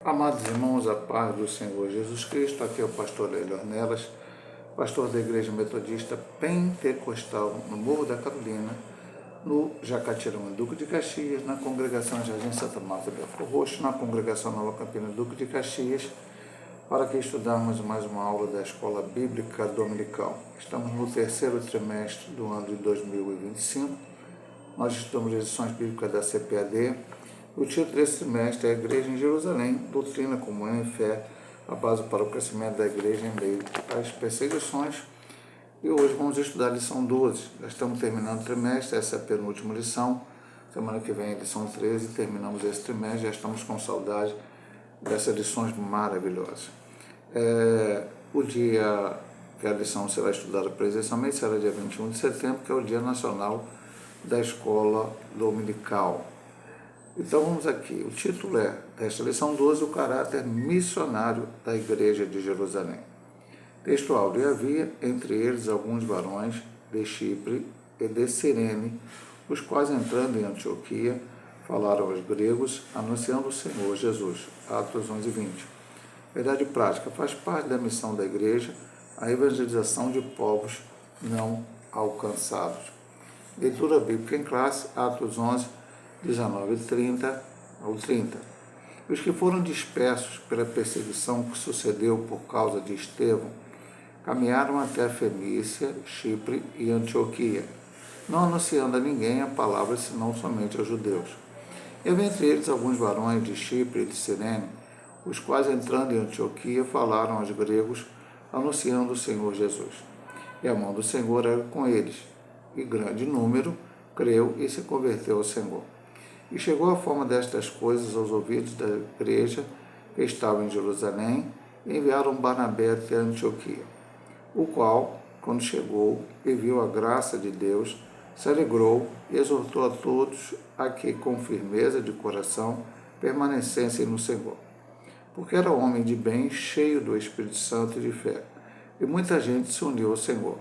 Amados irmãos, a paz do Senhor Jesus Cristo, aqui é o pastor Lélio Ornelas, pastor da Igreja Metodista Pentecostal no Morro da Carolina, no Jacatirão, Duque de Caxias, na congregação Jardim Santa Marta Belfort Roxo, na congregação Nova Campina, Duque de Caxias, para que estudarmos mais uma aula da Escola Bíblica Dominical. Estamos no terceiro trimestre do ano de 2025, nós estudamos as lições bíblicas da CPAD. O título desse trimestre é A Igreja em Jerusalém, Doutrina, Comunhão e Fé, a base para o crescimento da Igreja em meio às perseguições. E hoje vamos estudar a lição 12. Já estamos terminando o trimestre, essa é a penúltima lição. Semana que vem é a lição 13, terminamos esse trimestre, já estamos com saudade dessas lições maravilhosas. O dia que a lição será estudada presencialmente será dia 21 de setembro, que é o Dia Nacional da Escola Dominical. Então vamos aqui, o título é, desta lição 12, o caráter missionário da Igreja de Jerusalém. Texto áudio, e havia entre eles alguns varões de Chipre e de Cirene, os quais entrando em Antioquia, falaram aos gregos, anunciando o Senhor Jesus. Atos 11:20. Verdade prática, faz parte da missão da Igreja a evangelização de povos não alcançados. Leitura bíblica em classe, Atos 11, 19:30 ao 30. Os que foram dispersos pela perseguição que sucedeu por causa de Estevão, caminharam até Fenícia, Chipre e Antioquia, não anunciando a ninguém a palavra, senão somente aos judeus. E havia entre eles alguns varões de Chipre e de Cirene, os quais, entrando em Antioquia, falaram aos gregos, anunciando o Senhor Jesus. E a mão do Senhor era com eles, e grande número creu e se converteu ao Senhor. E chegou a fama destas coisas aos ouvidos da igreja que estava em Jerusalém, e enviaram Barnabé até Antioquia, o qual, quando chegou e viu a graça de Deus, se alegrou e exortou a todos a que, com firmeza de coração, permanecessem no Senhor. Porque era homem de bem, cheio do Espírito Santo e de fé, e muita gente se uniu ao Senhor.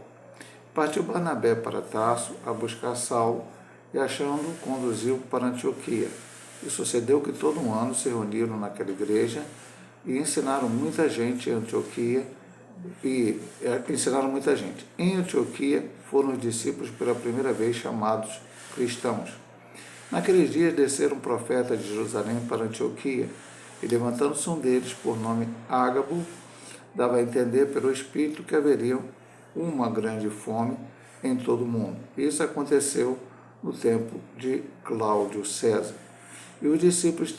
Partiu Barnabé para Tarso a buscar Saulo, e achando-o, conduziu para Antioquia. E sucedeu que todo um ano se reuniram naquela igreja e ensinaram muita gente em Antioquia. Em Antioquia foram os discípulos pela primeira vez chamados cristãos. Naqueles dias desceram profetas de Jerusalém para Antioquia, e levantando-se um deles, por nome Ágabo, dava a entender pelo Espírito que haveria uma grande fome em todo o mundo. Isso aconteceu no tempo de Cláudio César. E os discípulos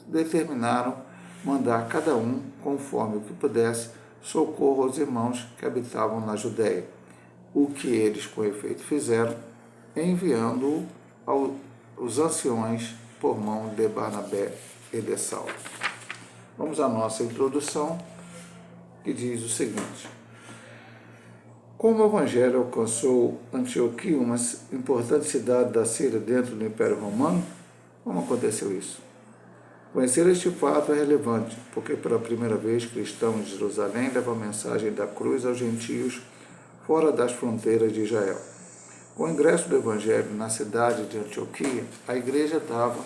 determinaram mandar cada um, conforme o que pudesse, socorro aos irmãos que habitavam na Judéia, o que eles com efeito fizeram, enviando-o aos anciões por mão de Barnabé e de Saulo. Vamos à nossa introdução, que diz o seguinte: como o Evangelho alcançou Antioquia, uma importante cidade da Síria dentro do Império Romano, como aconteceu isso? Conhecer este fato é relevante, porque pela primeira vez cristãos de Jerusalém levam a mensagem da cruz aos gentios fora das fronteiras de Israel. Com o ingresso do Evangelho na cidade de Antioquia, a igreja dava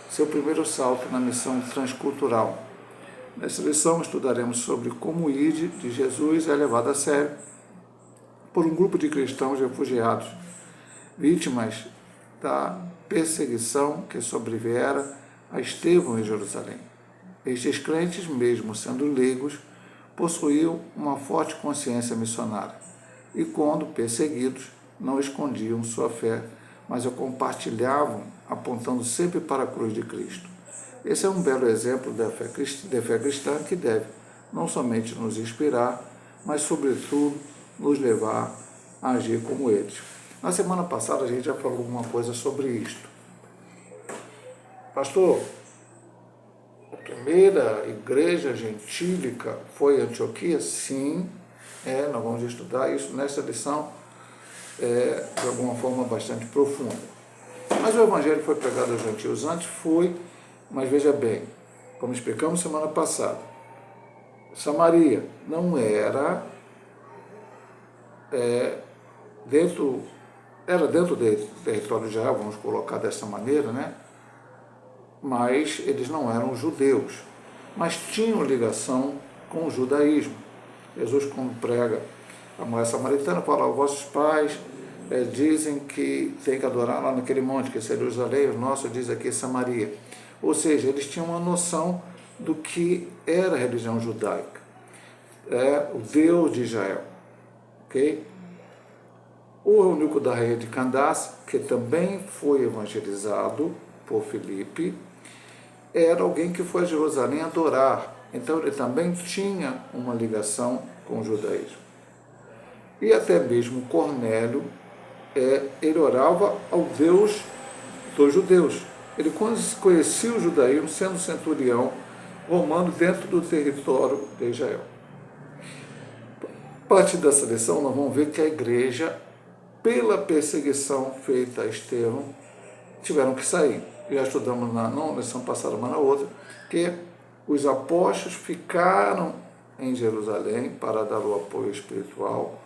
seu primeiro salto na missão transcultural. Nesta lição estudaremos sobre como o ID de Jesus é levado a sério por um grupo de cristãos refugiados, vítimas da perseguição que sobreviera a Estevão em Jerusalém. Estes crentes, mesmo sendo leigos, possuíam uma forte consciência missionária e, quando perseguidos, não escondiam sua fé, mas a compartilhavam, apontando sempre para a cruz de Cristo. Esse é um belo exemplo da fé cristã que deve não somente nos inspirar, mas, sobretudo, nos levar a agir como eles. Na semana passada a gente já falou alguma coisa sobre isto. Pastor, a primeira igreja gentílica foi Antioquia? Sim, nós vamos estudar isso nessa lição de alguma forma bastante profunda. Mas o Evangelho foi pregado aos gentios antes? Foi, mas veja bem, como explicamos semana passada, Samaria não era dentro do território de Israel, vamos colocar dessa maneira, né? Mas eles não eram judeus. mas tinham ligação com o judaísmo. Jesus, quando prega a mulher samaritana, fala: vossos pais dizem que tem que adorar lá naquele monte, que é Jerusalém, o nosso diz aqui Samaria. Ou seja, eles tinham uma noção do que era a religião judaica, o Deus de Israel. Okay? O eunuco da rainha de Candace, que também foi evangelizado por Filipe, era alguém que foi a Jerusalém adorar. Então ele também tinha uma ligação com o judaísmo. E até mesmo Cornélio, ele orava ao Deus dos judeus. Ele conhecia o judaísmo sendo centurião romano dentro do território de Israel. A partir dessa lição, nós vamos ver que a igreja, pela perseguição feita a Estevão, tiveram que sair. Já estudamos não na lição passada, mas na outra, que os apóstolos ficaram em Jerusalém para dar o apoio espiritual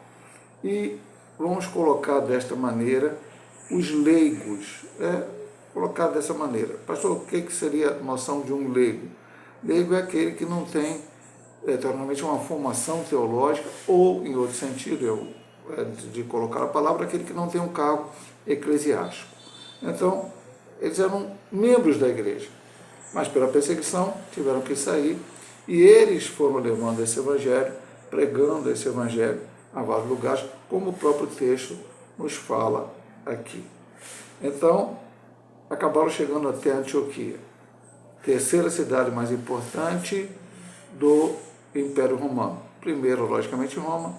e vamos colocar desta maneira os leigos. Colocar dessa maneira. Pastor, o que seria a noção de um leigo? Leigo é aquele que não tem normalmente uma formação teológica ou, em outro sentido, de colocar a palavra, aquele que não tem um cargo eclesiástico. Então, eles eram membros da igreja, mas pela perseguição tiveram que sair e eles foram levando esse evangelho, pregando esse evangelho a vários lugares, como o próprio texto nos fala aqui. Então, acabaram chegando até Antioquia, terceira cidade mais importante do Império Romano. Primeiro, logicamente, Roma,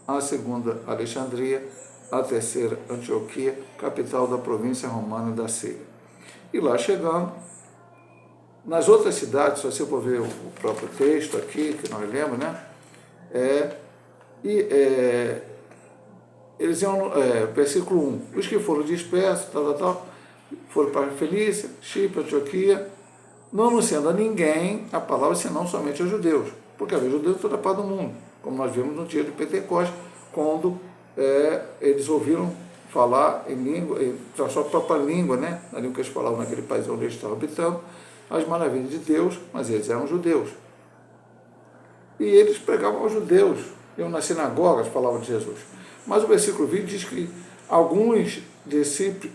a segunda, Alexandria, a terceira, Antioquia, capital da província romana da Síria. E lá chegando, nas outras cidades, se você for ver o próprio texto aqui, que nós lemos, né? Eles iam, versículo 1, os que foram dispersos, foram para Felícia, Chipre, Antioquia, não anunciando a ninguém a palavra, senão somente aos judeus, porque havia judeus de toda parte do mundo, como nós vimos no dia de Pentecostes, quando eles ouviram falar em língua, a sua própria língua, né, a língua que eles falavam naquele país onde eles estavam habitando, as maravilhas de Deus, mas eles eram judeus. E eles pregavam aos judeus, iam nas sinagogas, falavam de Jesus. Mas o versículo 20 diz que alguns de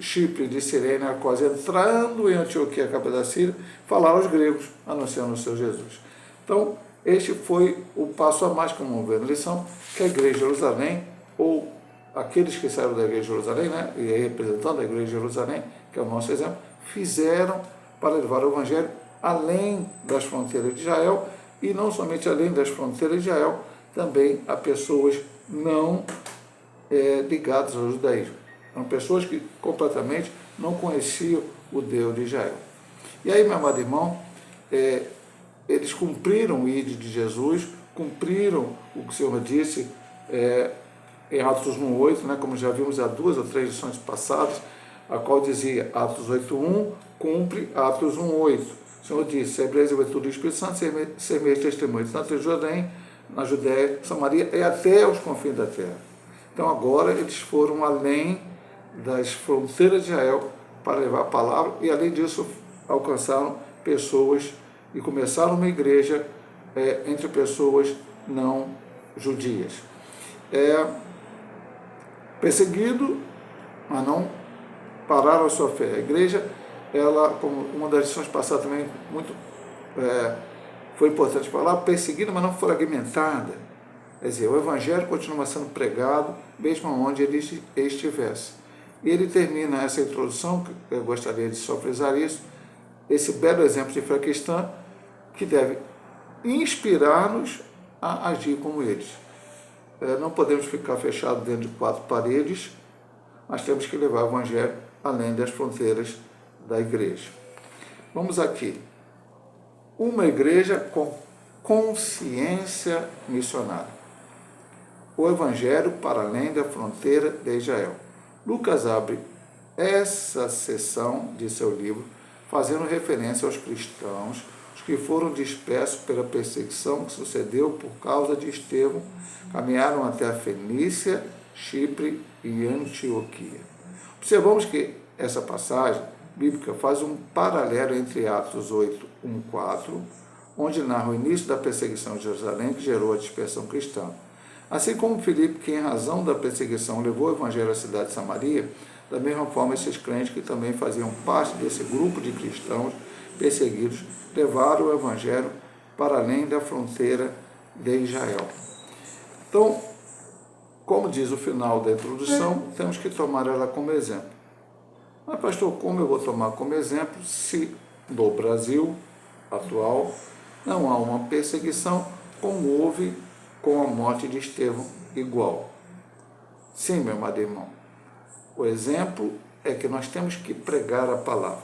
Chipre, de Cirene, quase entrando em Antioquia, capital da Síria, falaram aos gregos, anunciando o seu Jesus. Então, este foi o passo a mais, como vamos ver na lição, que a igreja de Jerusalém, ou aqueles que saíram da igreja de Jerusalém, né, e representando a igreja de Jerusalém, que é o nosso exemplo, fizeram para levar o evangelho além das fronteiras de Israel, e não somente além das fronteiras de Israel, também a pessoas não ligadas ao judaísmo. Eram pessoas que completamente não conheciam o Deus de Israel. E aí, meu amado irmão, eles cumpriram o ID de Jesus, cumpriram o que o Senhor disse em Atos 1:8, né, como já vimos há 2 ou 3 lições passadas, a qual dizia Atos 8:1, cumpre Atos 1:8. O Senhor disse: Hebreus e virtude do Espírito Santo, ser meio testemunho, tanto em Jerusalém, na Judéia, Samaria e até os confins da terra. Então agora eles foram além das fronteiras de Israel para levar a palavra e, além disso, alcançaram pessoas e começaram uma igreja entre pessoas não judias. Perseguido, mas não pararam a sua fé. A igreja, ela, como uma das lições passadas também, muito foi importante falar, perseguida, mas não fragmentada. Quer dizer, o evangelho continua sendo pregado, mesmo onde ele estivesse. E ele termina essa introdução, que eu gostaria de só frisar isso, esse belo exemplo de fé cristã, que deve inspirar-nos a agir como eles. Não podemos ficar fechados dentro de 4 paredes, mas temos que levar o evangelho além das fronteiras da igreja. Vamos aqui. Uma igreja com consciência missionária. O evangelho para além da fronteira de Israel. Lucas abre essa seção de seu livro fazendo referência aos cristãos, os que foram dispersos pela perseguição que sucedeu por causa de Estevão, caminharam até a Fenícia, Chipre e Antioquia. Observamos que essa passagem bíblica faz um paralelo entre Atos 8:1-4, onde narra o início da perseguição de Jerusalém, que gerou a dispersão cristã. Assim como Filipe, que em razão da perseguição levou o evangelho à cidade de Samaria, da mesma forma esses crentes que também faziam parte desse grupo de cristãos perseguidos levaram o evangelho para além da fronteira de Israel. Então, como diz o final da introdução, temos que tomar ela como exemplo. Mas, pastor, como eu vou tomar como exemplo se no Brasil atual não há uma perseguição como houve com a morte de Estevão igual? Sim, meu amado irmão. O exemplo é que nós temos que pregar a palavra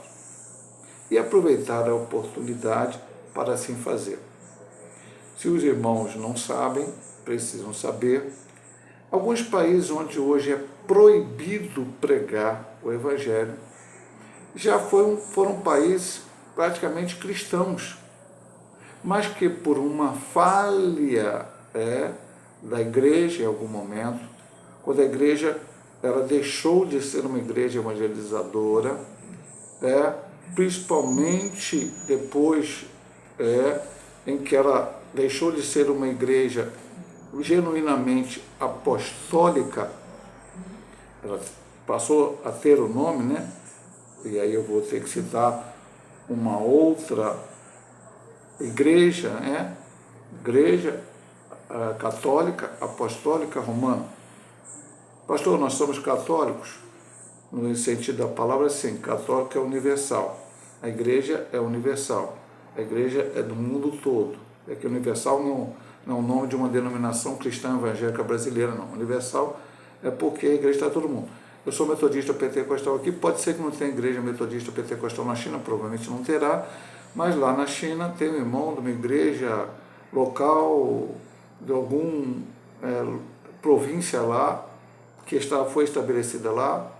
e aproveitar a oportunidade para assim fazer. Se os irmãos não sabem, precisam saber, alguns países onde hoje é proibido pregar o Evangelho já foram países praticamente cristãos, mas que por uma falha da igreja em algum momento, quando a igreja ela deixou de ser uma igreja evangelizadora, principalmente depois em que ela deixou de ser uma igreja genuinamente apostólica, ela passou a ter o nome, né? E aí eu vou ter que citar uma outra igreja, Igreja Católica Apostólica Romana. Pastor, nós somos católicos? No sentido da palavra, sim, católico é universal. A igreja é universal. A igreja é do mundo todo. É que universal não é o nome de uma denominação cristã evangélica brasileira, não. Universal é porque a igreja está todo mundo. Eu sou metodista pentecostal aqui, pode ser que não tenha igreja metodista pentecostal na China, provavelmente não terá, mas lá na China tem um irmão de uma igreja local, de alguma província lá, que foi estabelecida lá,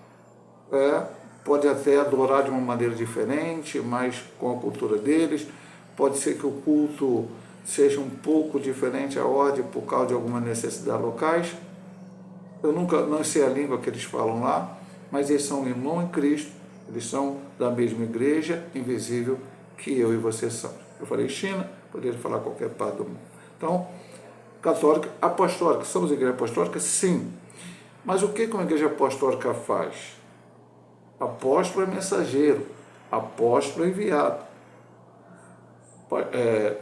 pode até adorar de uma maneira diferente, mas com a cultura deles, pode ser que o culto seja um pouco diferente a ordem por causa de alguma necessidade locais. Eu não sei a língua que eles falam lá, mas eles são irmãos em Cristo, eles são da mesma igreja invisível que eu e você somos. Eu falei China, poderia falar qualquer parte do mundo. Então, católica, apostólica, somos igreja apostólica? Sim. Mas o que uma igreja apostólica faz? Apóstolo é mensageiro, apóstolo é enviado.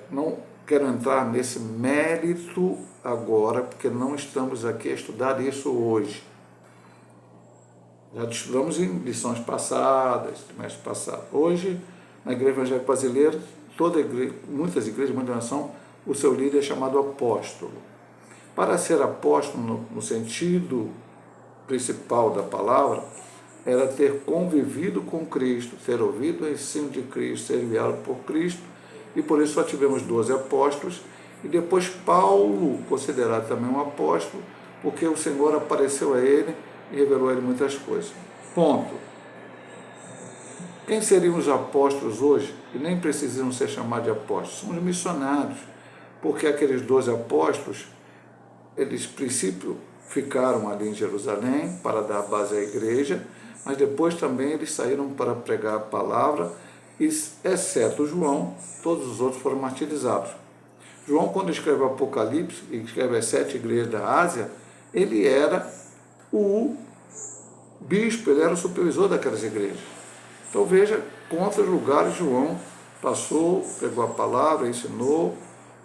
Não quero entrar nesse mérito agora, porque não estamos aqui a estudar isso hoje. Já estudamos em lições passadas, trimestre passado. Hoje, na Igreja Evangélica Brasileira, muitas igrejas, muita nação, o seu líder é chamado apóstolo. Para ser apóstolo, no sentido principal da palavra, era ter convivido com Cristo, ter ouvido o ensino de Cristo, ser enviado por Cristo, e por isso só tivemos 12 apóstolos, e depois Paulo, considerado também um apóstolo, porque o Senhor apareceu a ele e revelou a ele muitas coisas. Ponto. Quem seriam os apóstolos hoje? E nem precisam ser chamados de apóstolos, são os missionários, porque aqueles 12 apóstolos, eles, a princípio, ficaram ali em Jerusalém para dar base à igreja, mas depois também eles saíram para pregar a palavra, e, exceto João, todos os outros foram martirizados. João, quando escreve o Apocalipse, e escreve as 7 igrejas da Ásia, ele era o bispo, ele era o supervisor daquelas igrejas. Então veja quantos lugares João passou, pregou a palavra, ensinou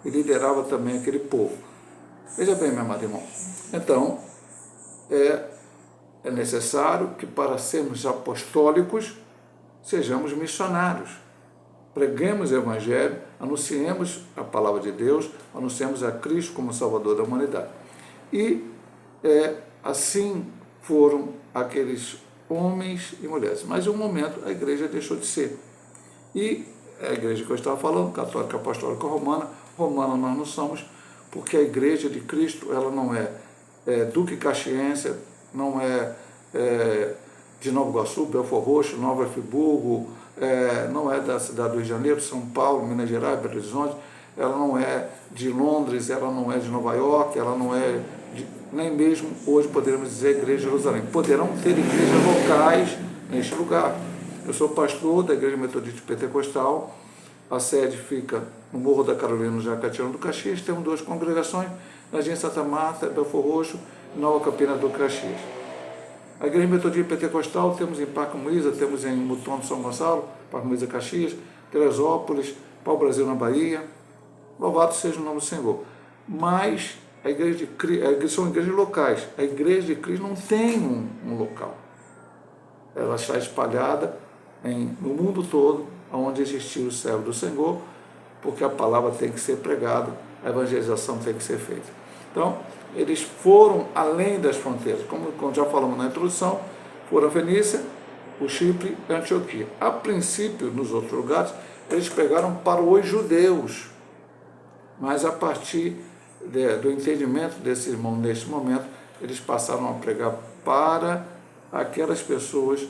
e liderava também aquele povo. Veja bem, meu amado irmão, então é necessário que para sermos apostólicos sejamos missionários, preguemos o Evangelho, anunciemos a palavra de Deus, anunciemos a Cristo como Salvador da humanidade. E assim foram aqueles homens e mulheres. Mas em um momento a igreja deixou de ser. E a igreja que eu estava falando, católica, apostólica, romana nós não somos, porque a igreja de Cristo, ela não é Duque Caxiense, não é de Nova Iguaçu, Belford Roxo, Nova Friburgo, não é da cidade do Rio de Janeiro, São Paulo, Minas Gerais, Belo Horizonte, ela não é de Londres, ela não é de Nova York, ela não é nem mesmo hoje poderíamos dizer Igreja de Jerusalém. Poderão ter igrejas locais neste lugar. Eu sou pastor da Igreja Metodista Pentecostal a sede fica no Morro da Carolina, no Jacatirão do Caxias. Temos 2 congregações, Jardim Santa Marta, Belfor Roxo e Nova Campina do Caxias. A Igreja Metodista Pentecostal temos em Parque Moísa, temos em Mutum de São Gonçalo, Parque Moísa Caxias, Teresópolis, Pau Brasil na Bahia. Louvado seja o nome do Senhor. Mas a igreja de Cristo, são igrejas locais. A Igreja de Cristo não tem um local. Ela está espalhada no mundo todo, onde existiu o servo do Senhor, porque a palavra tem que ser pregada, a evangelização tem que ser feita. Então, eles foram além das fronteiras, como já falamos na introdução, foram a Fenícia, o Chipre e a Antioquia. A princípio, nos outros lugares, eles pregaram para os judeus, mas a partir do entendimento desses irmãos neste momento, eles passaram a pregar para aquelas pessoas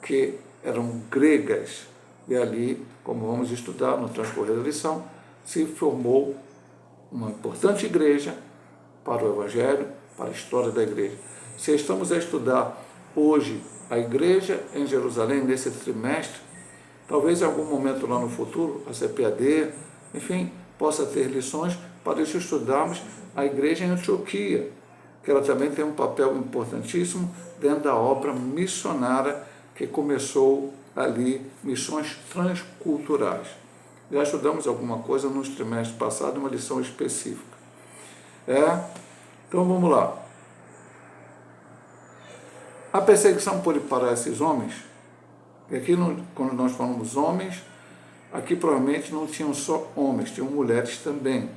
que eram gregas. E ali, como vamos estudar no transcorrer da lição, se formou uma importante igreja para o Evangelho, para a história da igreja. Se estamos a estudar hoje a igreja em Jerusalém, nesse trimestre, talvez em algum momento lá no futuro, a CPAD, enfim, possa ter lições para isso estudarmos a igreja em Antioquia, que ela também tem um papel importantíssimo dentro da obra missionária que começou ali, missões transculturais. Já estudamos alguma coisa nos trimestres passados, uma lição específica. Então vamos lá. A perseguição pôde parar esses homens, e aqui quando nós falamos homens, aqui provavelmente não tinham só homens, tinham mulheres também.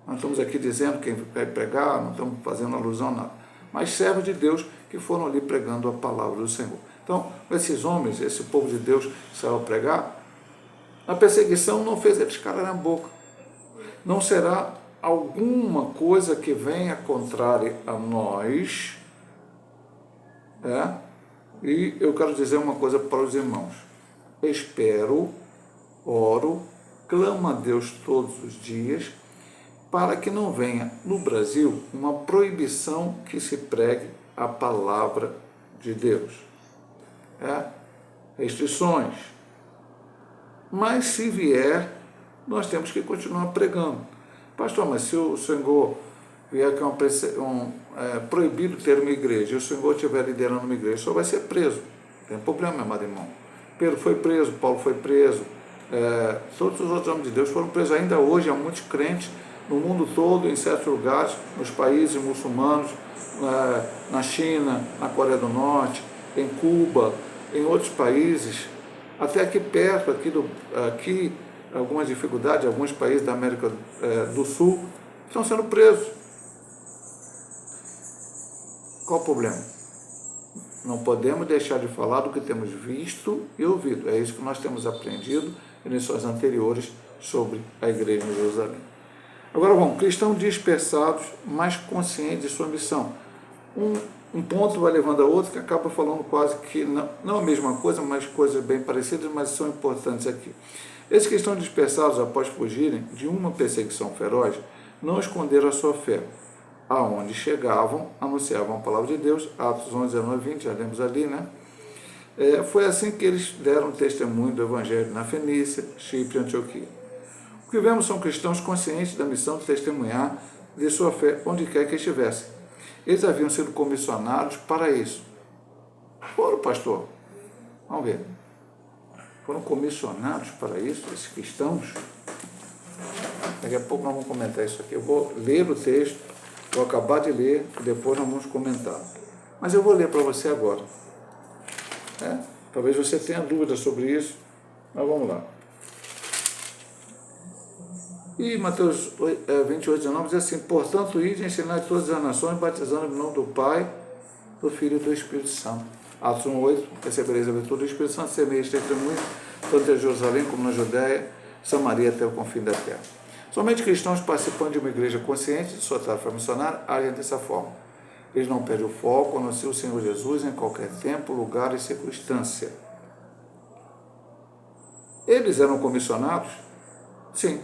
Nós estamos aqui dizendo quem vai pregar, não estamos fazendo alusão a nada. Mas servos de Deus que foram ali pregando a palavra do Senhor. Então, esses homens, esse povo de Deus que saiu a pregar, a perseguição não fez eles calarem a boca. Não será alguma coisa que venha contrária a nós. E eu quero dizer uma coisa para os irmãos. Espero, oro, clamo a Deus todos os dias, para que não venha no Brasil uma proibição que se pregue a palavra de Deus. Restrições. Mas se vier, nós temos que continuar pregando. Pastor, mas se o Senhor vier que é proibido ter uma igreja, e o Senhor estiver liderando uma igreja, só vai ser preso. Não tem problema, amado irmão. Pedro foi preso, Paulo foi preso, todos os outros homens de Deus foram presos. Ainda hoje há muitos crentes no mundo todo, em certos lugares, nos países muçulmanos, na China, na Coreia do Norte, em Cuba, em outros países, até aqui perto, aqui algumas dificuldades, alguns países da América do Sul estão sendo presos. Qual o problema? Não podemos deixar de falar do que temos visto e ouvido. É isso que nós temos aprendido em lições anteriores sobre a igreja em Jerusalém. Agora vamos, cristãos dispersados, mas conscientes de sua missão. Um ponto vai levando a outro que acaba falando quase que, não a mesma coisa, mas coisas bem parecidas, mas são importantes aqui. Esses cristãos dispersados, após fugirem de uma perseguição feroz, não esconderam a sua fé. Aonde chegavam, anunciavam a palavra de Deus, Atos 11, 19, 20, já lemos ali, né? Foi assim que eles deram testemunho do Evangelho na Fenícia, Chipre e Antioquia. O que vemos são cristãos conscientes da missão de testemunhar de sua fé onde quer que estivessem. Eles haviam sido comissionados para isso. Foram, pastor? Vamos ver. Foram comissionados para isso, esses cristãos? Daqui a pouco nós vamos comentar isso aqui. Eu vou ler o texto, vou acabar de ler, e depois nós vamos comentar. Mas eu vou ler para você agora. Talvez você tenha dúvidas sobre isso, mas vamos lá. E Mateus 28, 19 diz assim: portanto, ide e ensinai todas as nações, batizando em nome do Pai, do Filho e do Espírito Santo. Atos 1, 8, recebereis a virtude do Espírito Santo, semeis testemunho, tanto em Jerusalém como na Judéia, Samaria até o confim da terra. Somente cristãos participando de uma igreja consciente de sua tarefa missionária agem dessa forma. Eles não perdem o foco, anunciam o Senhor Jesus em qualquer tempo, lugar e circunstância. Eles eram comissionados? Sim.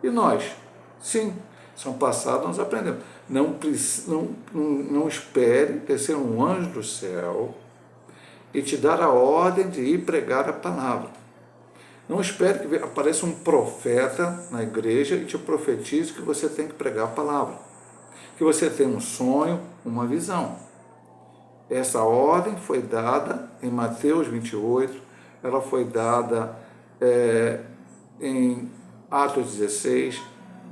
E nós? Sim. São passados, nós aprendemos. Não espere descer um anjo do céu e te dar a ordem de ir pregar a palavra. Não espere que apareça um profeta na igreja e te profetize que você tem que pregar a palavra. Que você tem um sonho, uma visão. Essa ordem foi dada em Mateus 28, ela foi dada em Atos 16,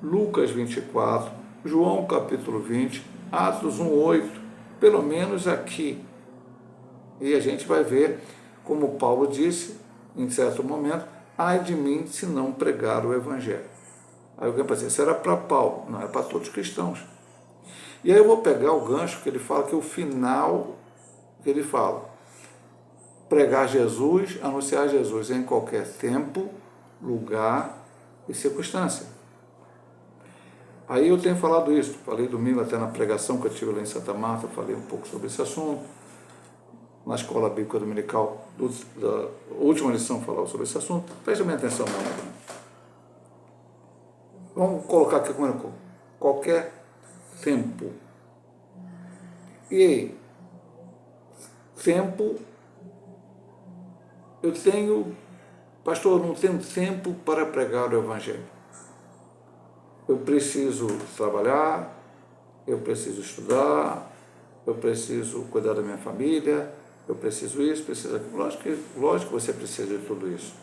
Lucas 24, João capítulo 20, Atos 1:8, pelo menos aqui. E a gente vai ver, como Paulo disse, em certo momento, ai de mim se não pregar o Evangelho. Aí alguém vai dizer, isso era para Paulo, não, é para todos os cristãos. E aí eu vou pegar o gancho que ele fala, que é o final que ele fala. Pregar Jesus, anunciar Jesus em qualquer tempo, lugar e circunstância. Aí eu tenho falado isso, falei domingo até na pregação que eu tive lá em Santa Marta, falei um pouco sobre esse assunto. Na escola bíblica dominical, da última lição falava sobre esse assunto. Preste minha atenção, meu amigo. Vamos colocar aqui como qualquer tempo. E aí? Tempo, eu tenho, pastor, eu não tenho tempo para pregar o Evangelho. Eu preciso trabalhar, eu preciso estudar, eu preciso cuidar da minha família, eu preciso isso, preciso aquilo. Lógico que você precisa de tudo isso.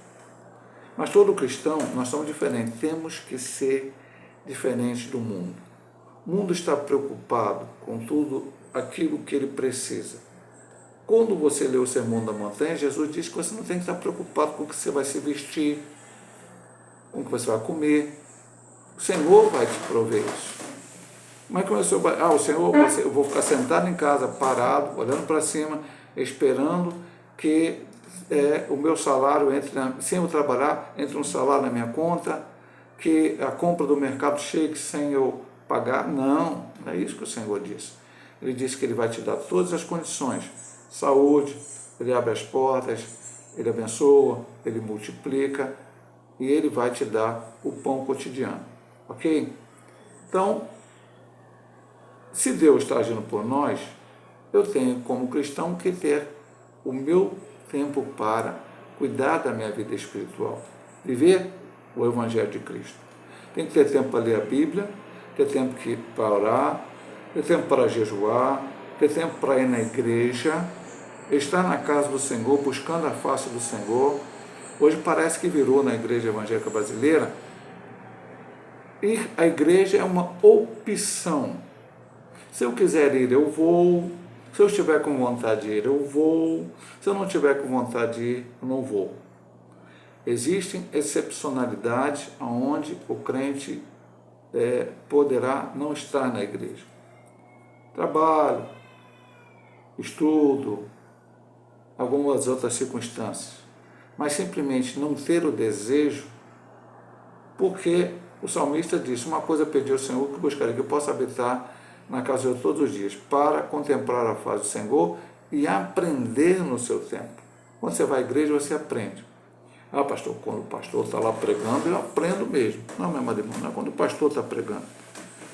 Mas todo cristão, nós somos diferentes, temos que ser diferentes do mundo. O mundo está preocupado com tudo aquilo que ele precisa. Quando você lê o Sermão da Montanha, Jesus diz que você não tem que estar preocupado com o que você vai se vestir, com o que você vai comer. O Senhor vai te prover isso. Mas como o Senhor vai... o Senhor, eu vou ficar sentado em casa, parado, olhando para cima, esperando que o meu salário entre, sem eu trabalhar, entre um salário na minha conta, que a compra do mercado chegue sem eu pagar. Não é isso que o Senhor disse. Ele disse que Ele vai te dar todas as condições. Saúde, Ele abre as portas, Ele abençoa, Ele multiplica e Ele vai te dar o pão cotidiano. Ok? Então, se Deus está agindo por nós, eu tenho como cristão que ter o meu tempo para cuidar da minha vida espiritual, viver o Evangelho de Cristo. Tem que ter tempo para ler a Bíblia, ter tempo para orar, ter tempo para jejuar, ter tempo para ir na igreja, estar na casa do Senhor, buscando a face do Senhor. Hoje parece que virou na igreja evangélica brasileira, ir à igreja é uma opção. Se eu quiser ir, eu vou. Se eu estiver com vontade de ir, eu vou. Se eu não estiver com vontade de ir, eu não vou. Existem excepcionalidades onde o crente poderá não estar na igreja. Trabalho, estudo, algumas outras circunstâncias. Mas simplesmente não ter o desejo, porque o salmista disse, uma coisa pedi ao Senhor que buscarei, que eu possa habitar na casa de Deus todos os dias, para contemplar a face do Senhor e aprender no seu tempo. Quando você vai à igreja, você aprende. Pastor, quando o pastor está lá pregando, eu aprendo mesmo. Não, meu amado irmão, não é quando o pastor está pregando.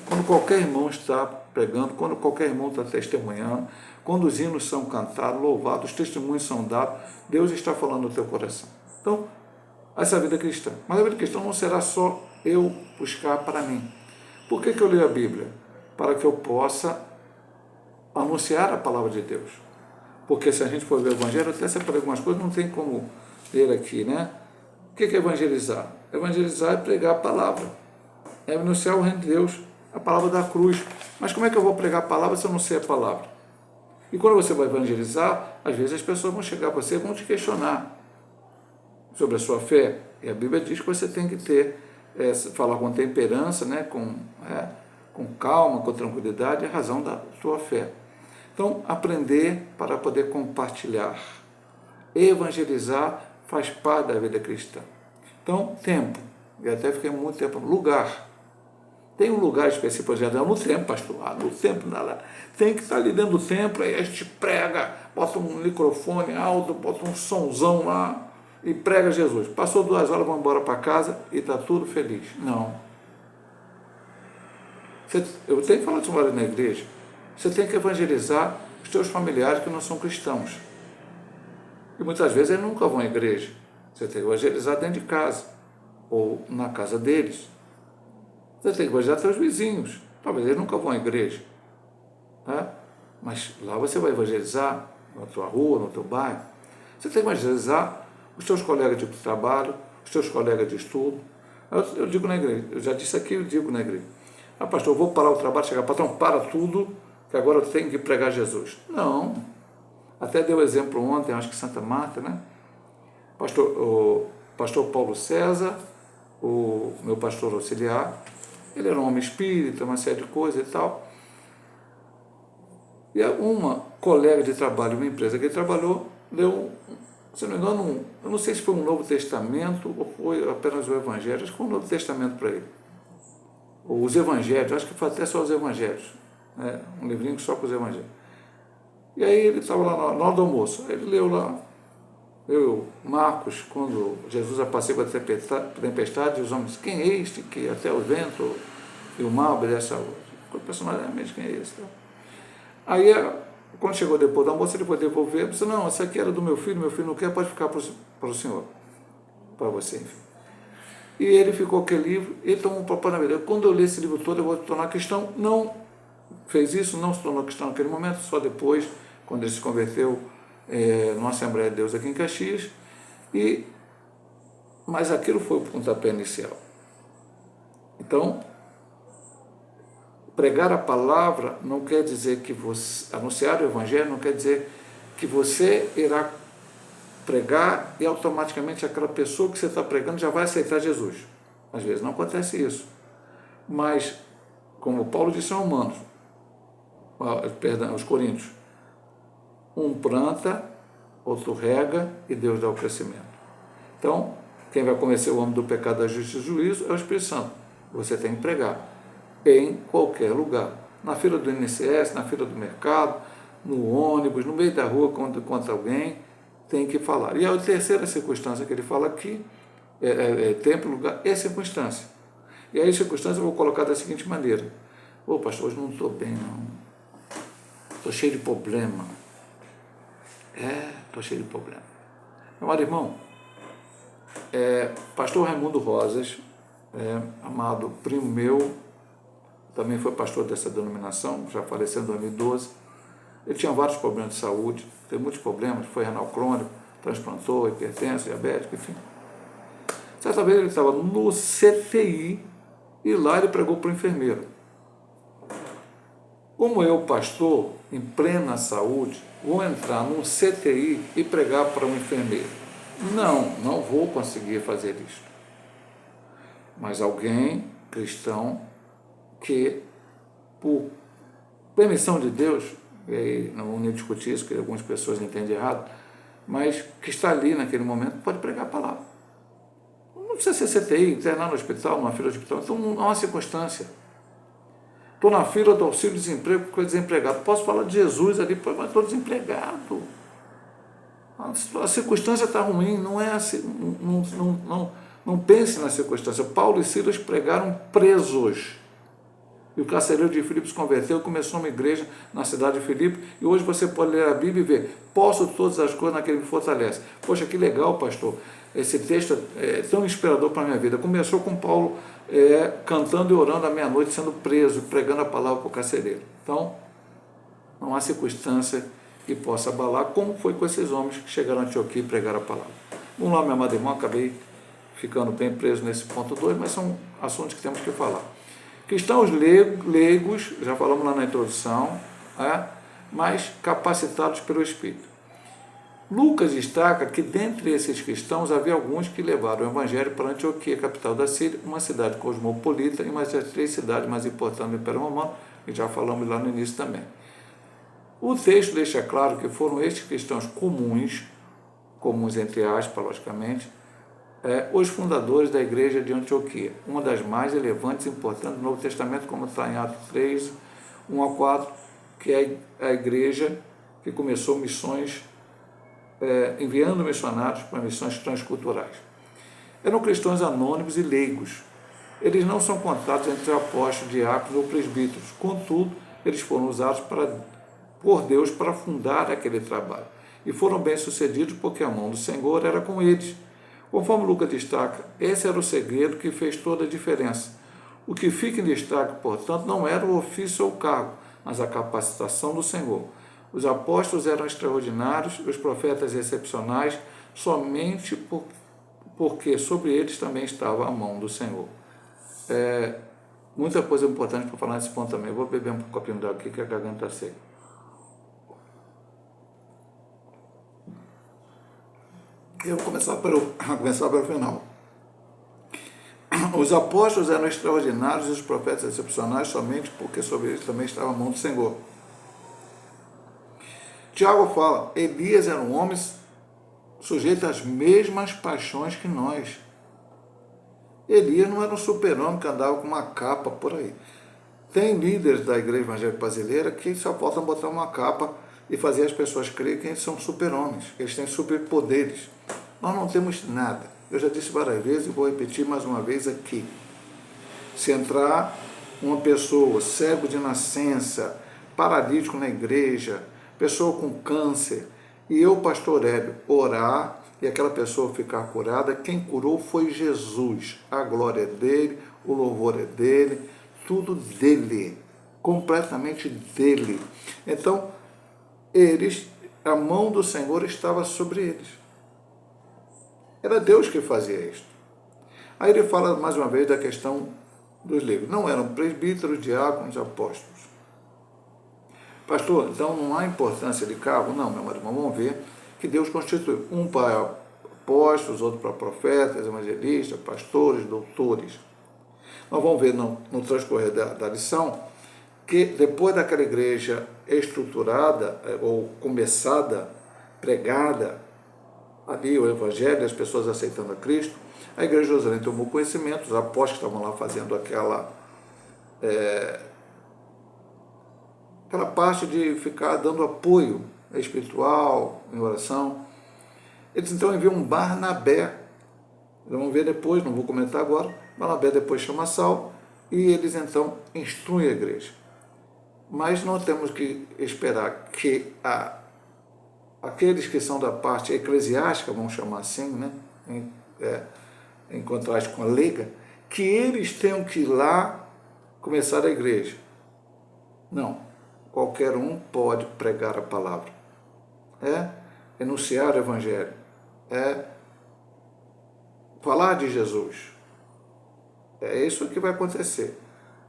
Quando qualquer irmão está pregando, quando qualquer irmão está testemunhando, quando os hinos são cantados, louvados, os testemunhos são dados, Deus está falando no teu coração. Então, essa é a vida cristã. Mas a vida cristã não será só eu buscar para mim. Por que eu leio a Bíblia? Para que eu possa anunciar a palavra de Deus. Porque se a gente for ver o Evangelho, até separei algumas coisas, não tem como ler aqui, né? O que é evangelizar? Evangelizar é pregar a palavra. É anunciar o reino de Deus, a palavra da cruz. Mas como é que eu vou pregar a palavra se eu não sei a palavra? E quando você vai evangelizar, às vezes as pessoas vão chegar para você e vão te questionar sobre a sua fé. E a Bíblia diz que você tem que falar com temperança, né? Com calma, com tranquilidade, a razão da sua fé. Então, aprender para poder compartilhar. Evangelizar faz parte da vida cristã. Então, tempo. Eu até fiquei muito tempo. Lugar. Tem um lugar específico, no templo, pastor. No templo, nada. Tem que estar ali dentro do templo, aí a gente prega, bota um microfone alto, bota um sonzão lá e prega Jesus. Passou 2 horas, vamos embora para casa e está tudo feliz. Não. Eu tenho que falar de uma na igreja. Você tem que evangelizar os teus familiares que não são cristãos. E muitas vezes eles nunca vão à igreja. Você tem que evangelizar dentro de casa, ou na casa deles. Você tem que evangelizar seus vizinhos. Talvez eles nunca vão à igreja, né? Mas lá você vai evangelizar, na tua rua, no teu bairro. Você tem que evangelizar os teus colegas de trabalho, os teus colegas de estudo. Eu digo na igreja, eu já disse aqui, eu digo na igreja. Ah, pastor, eu vou parar o trabalho, chegar, patrão, para tudo, que agora eu tenho que pregar Jesus. Não. Até deu exemplo ontem, acho que Santa Marta, né? O pastor Paulo César, o meu pastor auxiliar, ele era um homem espírita, uma série de coisas e tal. E uma colega de trabalho, uma empresa que ele trabalhou, deu, se não me engano, eu não sei se foi um Novo Testamento ou foi apenas o Evangelho, acho que foi um Novo Testamento para ele. Ou os Evangelhos, acho que foi até só os Evangelhos, né? Um livrinho só com os Evangelhos. E aí ele estava lá na hora do almoço, aí ele leu lá, Marcos, quando Jesus apacigua a tempestade, e os homens, quem é este que até o vento e o mar obedece a outro? O personagem, quem é esse? Aí, quando chegou depois do almoço, ele foi devolver, ele disse, não, essa aqui era do meu filho não quer, pode ficar para o senhor, para você, enfim. E ele ficou com aquele livro, ele tomou um papai na vida. Quando eu ler esse livro todo, eu vou tornar cristão. Não fez isso, não se tornou cristão naquele momento, só depois, quando ele se converteu numa Assembleia de Deus aqui em Caxias, mas aquilo foi o pontapé inicial. Então, pregar a palavra não quer dizer que você, anunciar o Evangelho não quer dizer que você irá pregar e automaticamente aquela pessoa que você está pregando já vai aceitar Jesus. Às vezes não acontece isso. Mas, como Paulo disse aos Romanos, aos Coríntios, um planta, outro rega e Deus dá o crescimento. Então, quem vai convencer o homem do pecado, da justiça e do juízo é o Espírito Santo. Você tem que pregar em qualquer lugar. Na fila do INSS, na fila do mercado, no ônibus, no meio da rua, quando encontra alguém, tem que falar. E a terceira circunstância que ele fala aqui, tempo, lugar, é circunstância. E aí, circunstância, eu vou colocar da seguinte maneira. Pastor, hoje não estou bem, não. Estou cheio de problema. Estou cheio de problema. Meu irmão, pastor Raimundo Rosas, amado primo meu, também foi pastor dessa denominação, já faleceu em 2012. Ele tinha vários problemas de saúde, teve muitos problemas, foi renal crônico, transplantou, hipertenso, diabético, enfim. Certa vez ele estava no CTI e lá ele pregou para o enfermeiro. Como eu, pastor, em plena saúde, vou entrar num CTI e pregar para um enfermeiro? Não vou conseguir fazer isso. Mas alguém, cristão, que, por permissão de Deus, e aí não vou nem discutir isso, que algumas pessoas entendem errado, mas que está ali naquele momento, pode pregar a palavra. Não precisa ser CTI, internar no hospital, numa fila de hospital, então não há uma circunstância. Estou na fila do auxílio-desemprego, porque estou desempregado. Posso falar de Jesus ali, mas estou desempregado. A circunstância está ruim, não é assim, não pense na circunstância. Paulo e Silas pregaram presos. E o carcereiro de Filipe se converteu e começou uma igreja na cidade de Filipe. E hoje você pode ler a Bíblia e ver, posso todas as coisas naquele que me fortalece. Poxa, que legal, pastor. Esse texto é tão inspirador para a minha vida. Começou com Paulo cantando e orando à meia-noite, sendo preso, pregando a palavra para o carcereiro. Então, não há circunstância que possa abalar, como foi com esses homens que chegaram a Antioquia e pregaram a palavra. Vamos lá, meu amado irmão, acabei ficando bem preso nesse ponto 2, mas são assuntos que temos que falar. Cristãos leigos, já falamos lá na introdução, mas capacitados pelo Espírito. Lucas destaca que dentre esses cristãos havia alguns que levaram o Evangelho para Antioquia, capital da Síria, uma cidade cosmopolita e uma das 3 cidades mais importantes do Império Romano, que já falamos lá no início também. O texto deixa claro que foram estes cristãos comuns entre aspas, logicamente, os fundadores da igreja de Antioquia, uma das mais relevantes e importantes do Novo Testamento, como está em Atos 3, 1 a 4, que é a igreja que começou missões, enviando missionários para missões transculturais. Eram cristãos anônimos e leigos. Eles não são contados entre apóstolos, diáconos ou presbíteros. Contudo, eles foram usados por Deus para fundar aquele trabalho. E foram bem-sucedidos porque a mão do Senhor era com eles. Conforme Lucas destaca, esse era o segredo que fez toda a diferença. O que fica em destaque, portanto, não era o ofício ou o cargo, mas a capacitação do Senhor. Os apóstolos eram extraordinários, os profetas excepcionais, somente porque sobre eles também estava a mão do Senhor. Muita coisa importante para falar nesse ponto também. Eu vou beber um copinho d'água aqui que a garganta está seca. Eu vou começar pelo final. Os apóstolos eram extraordinários e os profetas excepcionais somente porque sobre eles também estava a mão do Senhor. Tiago fala, Elias era um homem sujeito às mesmas paixões que nós. Elias não era um super-homem que andava com uma capa por aí. Tem líderes da igreja evangélica brasileira que só faltam botar uma capa e fazer as pessoas crerem que eles são super-homens, que eles têm superpoderes. Nós não temos nada. Eu já disse várias vezes e vou repetir mais uma vez aqui. Se entrar uma pessoa cego de nascença, paralítico na igreja, pessoa com câncer, e eu, pastor Hélio, orar e aquela pessoa ficar curada, quem curou foi Jesus. A glória é dele, o louvor é dele, tudo dele, completamente dele. Então, a mão do Senhor estava sobre eles. Era Deus que fazia isto. Aí ele fala mais uma vez da questão dos leigos. Não eram presbíteros, diáconos, apóstolos. Pastor, então não há importância de cargo? Não, meu irmão, vamos ver que Deus constituiu um para apóstolos, outro para profetas, evangelistas, pastores, doutores. Nós vamos ver no transcorrer da lição que depois daquela igreja estruturada ou começada, pregada, ali o evangelho, as pessoas aceitando a Cristo, a igreja de Jerusalém tomou conhecimento, os apóstolos que estavam lá fazendo aquela parte de ficar dando apoio espiritual, em oração. Eles então enviam um Barnabé, vamos ver depois, não vou comentar agora. Barnabé depois chama Saulo e eles então instruem a igreja. Mas não temos que esperar que aqueles que são da parte eclesiástica, vamos chamar assim, né, em contraste com a leiga, que eles tenham que ir lá começar a igreja. Não, qualquer um pode pregar a palavra, enunciar o evangelho, falar de Jesus. É isso que vai acontecer.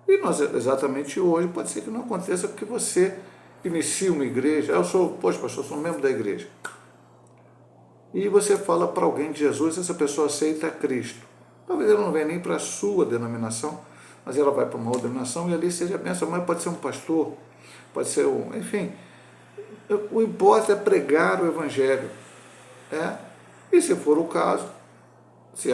E nós, exatamente hoje, pode ser que não aconteça porque você inicia uma igreja. Poxa, pastor, eu sou um membro da igreja. E você fala para alguém de Jesus, essa pessoa aceita Cristo. Talvez ela não venha nem para a sua denominação, mas ela vai para uma outra denominação e ali seja bênção. Mas pode ser um pastor, pode ser enfim. O importa é pregar o evangelho. E se for o caso, se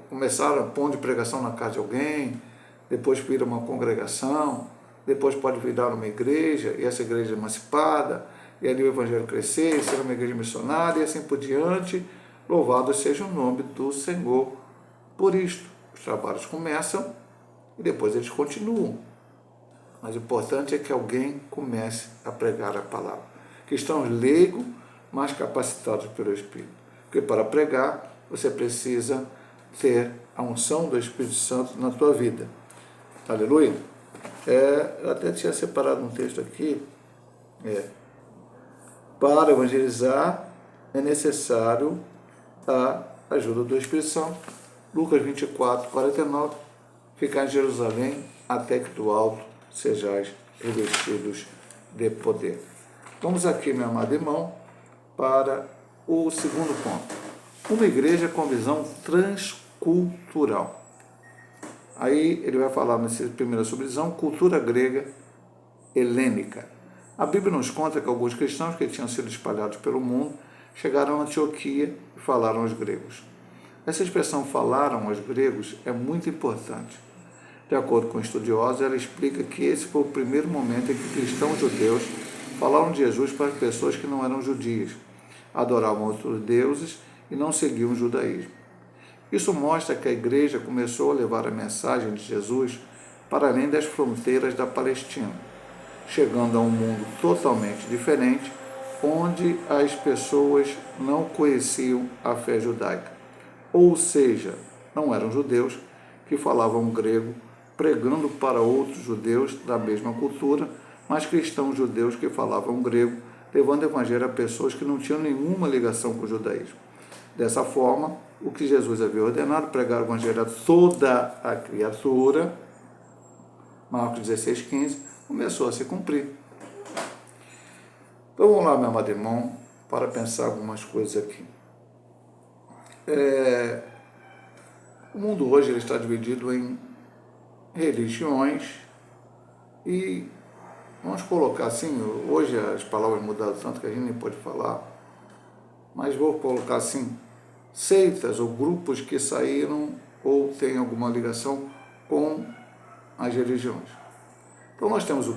começar a pôr de pregação na casa de alguém, depois vira uma congregação, depois pode virar uma igreja, e essa igreja emancipada, e ali o evangelho crescer, e ser uma igreja missionária, e assim por diante. Louvado seja o nome do Senhor por isto. Os trabalhos começam e depois eles continuam. Mas o importante é que alguém comece a pregar a palavra. Cristãos leigos, mas capacitados pelo Espírito. Porque para pregar, você precisa ter a unção do Espírito Santo na tua vida. Aleluia? Eu até tinha separado um texto aqui. Para evangelizar é necessário a ajuda do Espírito Santo. Lucas 24, 49. Ficar em Jerusalém até que do alto sejais revestidos de poder. Vamos aqui, meu amado irmão, para o segundo ponto. Uma igreja com visão transcultural. Aí ele vai falar nessa primeira subdivisão, cultura grega helênica. A Bíblia nos conta que alguns cristãos que tinham sido espalhados pelo mundo chegaram a Antioquia e falaram aos gregos. Essa expressão falaram aos gregos é muito importante. De acordo com estudiosos, ela explica que esse foi o primeiro momento em que cristãos judeus falaram de Jesus para as pessoas que não eram judias, adoravam outros deuses e não seguiam o judaísmo. Isso mostra que a igreja começou a levar a mensagem de Jesus para além das fronteiras da Palestina, chegando a um mundo totalmente diferente, onde as pessoas não conheciam a fé judaica. ou seja, não eram judeus que falavam grego, pregando para outros judeus da mesma cultura, mas cristãos judeus que falavam grego, levando o evangelho a pessoas que não tinham nenhuma ligação com o judaísmo. Dessa forma, o que Jesus havia ordenado, pregar o evangelho a toda a criatura, Marcos 16,15, começou a se cumprir. Então vamos lá, meu amado irmão, para pensar algumas coisas aqui. O mundo hoje ele está dividido em religiões e, vamos colocar assim, hoje as palavras mudaram tanto que a gente nem pode falar, mas vou colocar assim, seitas ou grupos que saíram ou têm alguma ligação com as religiões. Então nós temos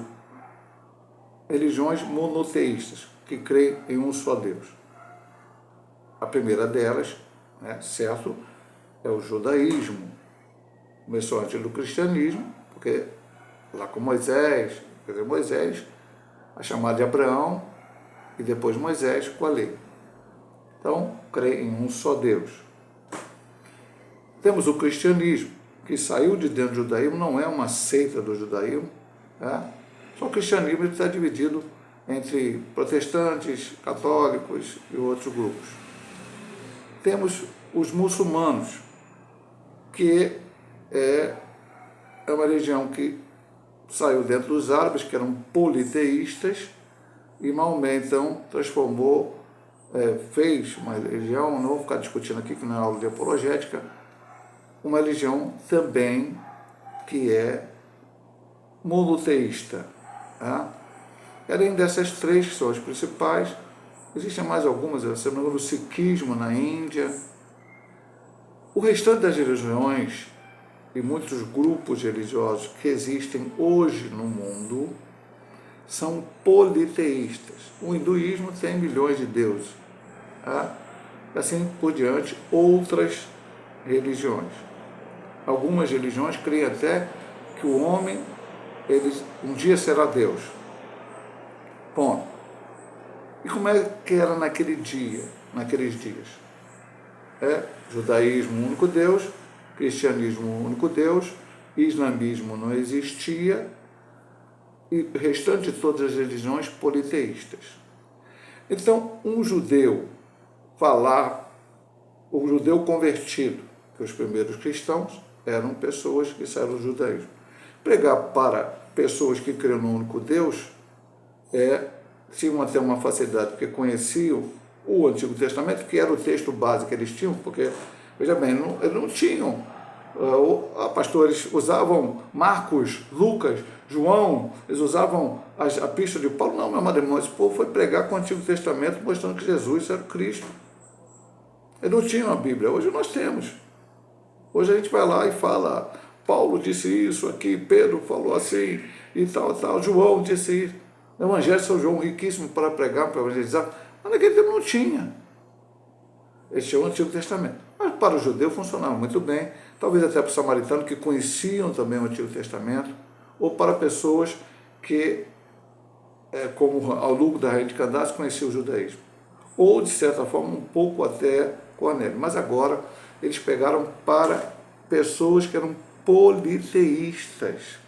religiões monoteístas, que creem em um só Deus. A primeira delas, certo, é o judaísmo. Começou antes do cristianismo, porque lá com Moisés, a chamada de Abraão, e depois Moisés com a lei. Então, crê em um só Deus. Temos o cristianismo, que saiu de dentro do judaísmo, não é uma seita do judaísmo, só o cristianismo está dividido entre protestantes, católicos e outros grupos. Temos os muçulmanos, que é uma religião que saiu dentro dos árabes, que eram politeístas, e Maomé, então, transformou, fez uma religião, não vou ficar discutindo aqui que não é aula de apologética, uma religião também que é monoteísta. Além dessas três, que são as principais, existem mais algumas, se não me engano, o sikhismo na Índia. O restante das religiões e muitos grupos religiosos que existem hoje no mundo são politeístas. O hinduísmo tem milhões de deuses. Assim por diante, outras religiões. Algumas religiões creem até que o homem um dia será Deus. Ponto. E como é que era naqueles dias? Judaísmo, um único Deus, cristianismo, um único Deus, islamismo não existia, e o restante de todas as religiões politeístas. Então, um judeu o judeu convertido, que os primeiros cristãos eram pessoas que saíram do judaísmo. Pregar para pessoas que creem no único Deus, tinham até uma facilidade, porque conheciam o Antigo Testamento, que era o texto base que eles tinham, porque, veja bem, eles não tinham, pastores usavam Marcos, Lucas, João, eles usavam a pista de Paulo. Não, meu amado irmão, esse povo foi pregar com o Antigo Testamento, mostrando que Jesus era o Cristo. Eles não tinham a Bíblia, hoje nós temos. Hoje a gente vai lá e fala, Paulo disse isso aqui, Pedro falou assim, e tal, João disse isso. O Evangelho de São João, riquíssimo para pregar, para evangelizar, mas naquele tempo não tinha. Eles tinham o Antigo Testamento. Mas para o judeu funcionava muito bem, talvez até para o samaritano, que conheciam também o Antigo Testamento, ou para pessoas que, como ao longo da rainha de Candace, conheciam o judaísmo. Ou, de certa forma, um pouco até Cornélio. Mas agora eles pegaram para pessoas que eram politeístas.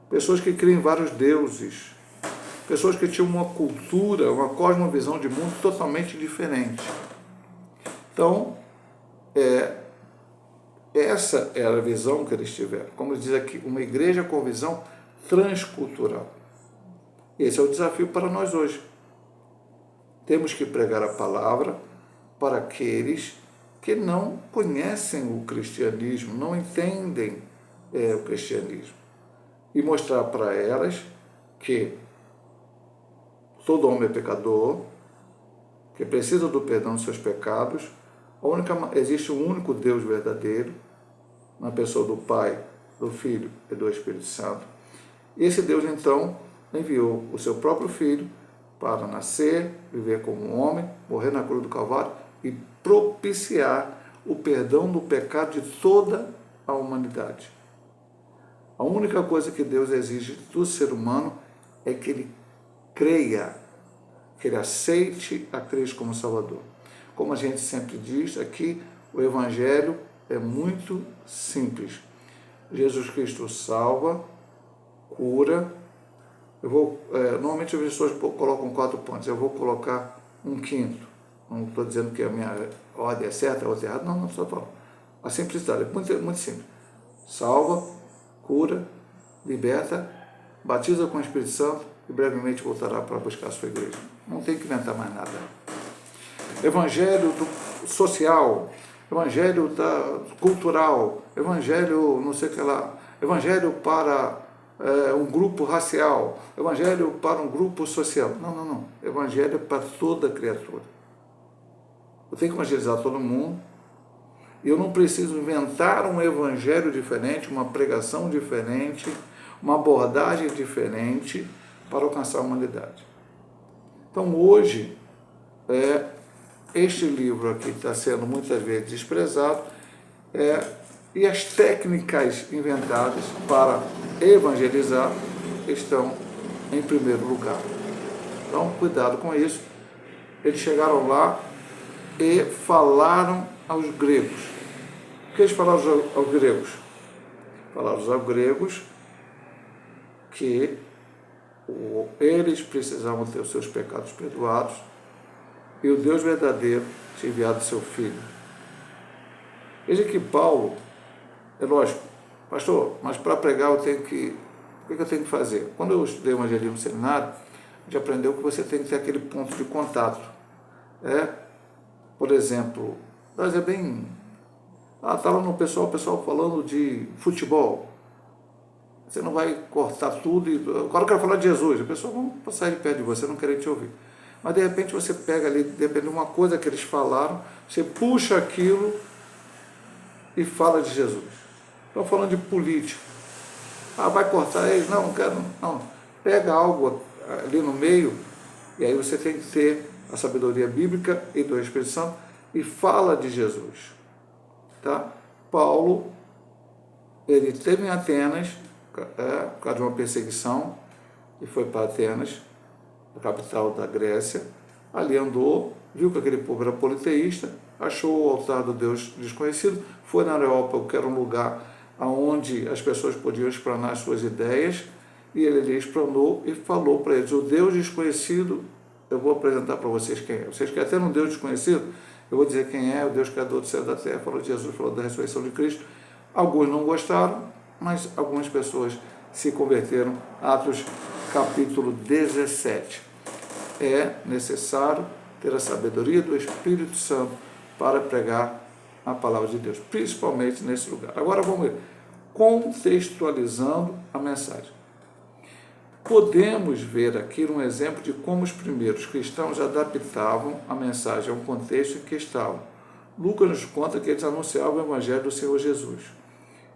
Pessoas que criam vários deuses, pessoas que tinham uma cultura, uma cosmovisão de mundo totalmente diferente. Então, essa era a visão que eles tiveram. Como diz aqui, uma igreja com visão transcultural. Esse é o desafio para nós hoje. Temos que pregar a palavra para aqueles que não conhecem o cristianismo, não entendem o cristianismo. E mostrar para elas que todo homem é pecador, que precisa do perdão dos seus pecados, existe um único Deus verdadeiro, na pessoa do Pai, do Filho e do Espírito Santo. E esse Deus, então, enviou o seu próprio Filho para nascer, viver como um homem, morrer na cruz do Calvário e propiciar o perdão do pecado de toda a humanidade. A única coisa que Deus exige do ser humano é que ele creia, que ele aceite a Cristo como Salvador. Como a gente sempre diz aqui, O Evangelho é muito simples. Jesus Cristo salva, cura. Normalmente as pessoas colocam 4 pontos, eu vou colocar um quinto. Não estou dizendo que a minha ordem é certa, a outra é errada, não estou falando. A simplicidade é muito, muito simples. Salva, cura, liberta, batiza com o Espírito Santo e brevemente voltará para buscar a sua igreja. Não tem que inventar mais nada. Evangelho social, evangelho cultural, evangelho não sei o que lá, evangelho para um grupo racial, evangelho para um grupo social. Não. Evangelho para toda criatura. Eu tenho que evangelizar todo mundo. E eu não preciso inventar um evangelho diferente, uma pregação diferente, uma abordagem diferente para alcançar a humanidade. Então hoje, este livro aqui está sendo muitas vezes desprezado, e as técnicas inventadas para evangelizar estão em primeiro lugar. Então, cuidado com isso. Eles chegaram lá e falaram aos gregos. O que eles falaram aos gregos? Falaram aos gregos que eles precisavam ter os seus pecados perdoados e o Deus verdadeiro tinha enviado seu Filho. Veja que Paulo, é lógico, pastor, mas para pregar o que eu tenho que fazer? Quando eu estudei evangelismo no seminário, a gente aprendeu que você tem que ter aquele ponto de contato. Por exemplo, mas é bem... está lá no o pessoal falando de futebol. Você não vai cortar tudo e... Agora eu quero falar de Jesus. A pessoa vai sair de perto de você, não querer te ouvir. Mas de repente você pega ali, depende de uma coisa que eles falaram, você puxa aquilo e fala de Jesus. Estão falando de política. Vai cortar eles? Não quero. Não. Pega algo ali no meio e aí você tem que ter a sabedoria bíblica e do Espírito Santo e fala de Jesus. Tá? Paulo, ele esteve em Atenas, por causa de uma perseguição, e foi para Atenas, a capital da Grécia. Ali andou, viu que aquele povo era politeísta, achou o altar do Deus desconhecido, foi na Areópago, que era um lugar onde as pessoas podiam explanar suas ideias, e ele lhe explanou e falou para eles: o Deus desconhecido, eu vou apresentar para vocês quem é. Vocês querem ter um Deus desconhecido? Eu vou dizer quem é, o Deus criador do céu e da terra. Falou de Jesus, falou da ressurreição de Cristo. Alguns não gostaram, mas algumas pessoas se converteram. Atos capítulo 17. É necessário ter a sabedoria do Espírito Santo para pregar a palavra de Deus, principalmente nesse lugar. Agora vamos ver, contextualizando a mensagem. Podemos ver aqui um exemplo de como os primeiros cristãos adaptavam a mensagem ao contexto em que estavam. Lucas nos conta que eles anunciavam o Evangelho do Senhor Jesus.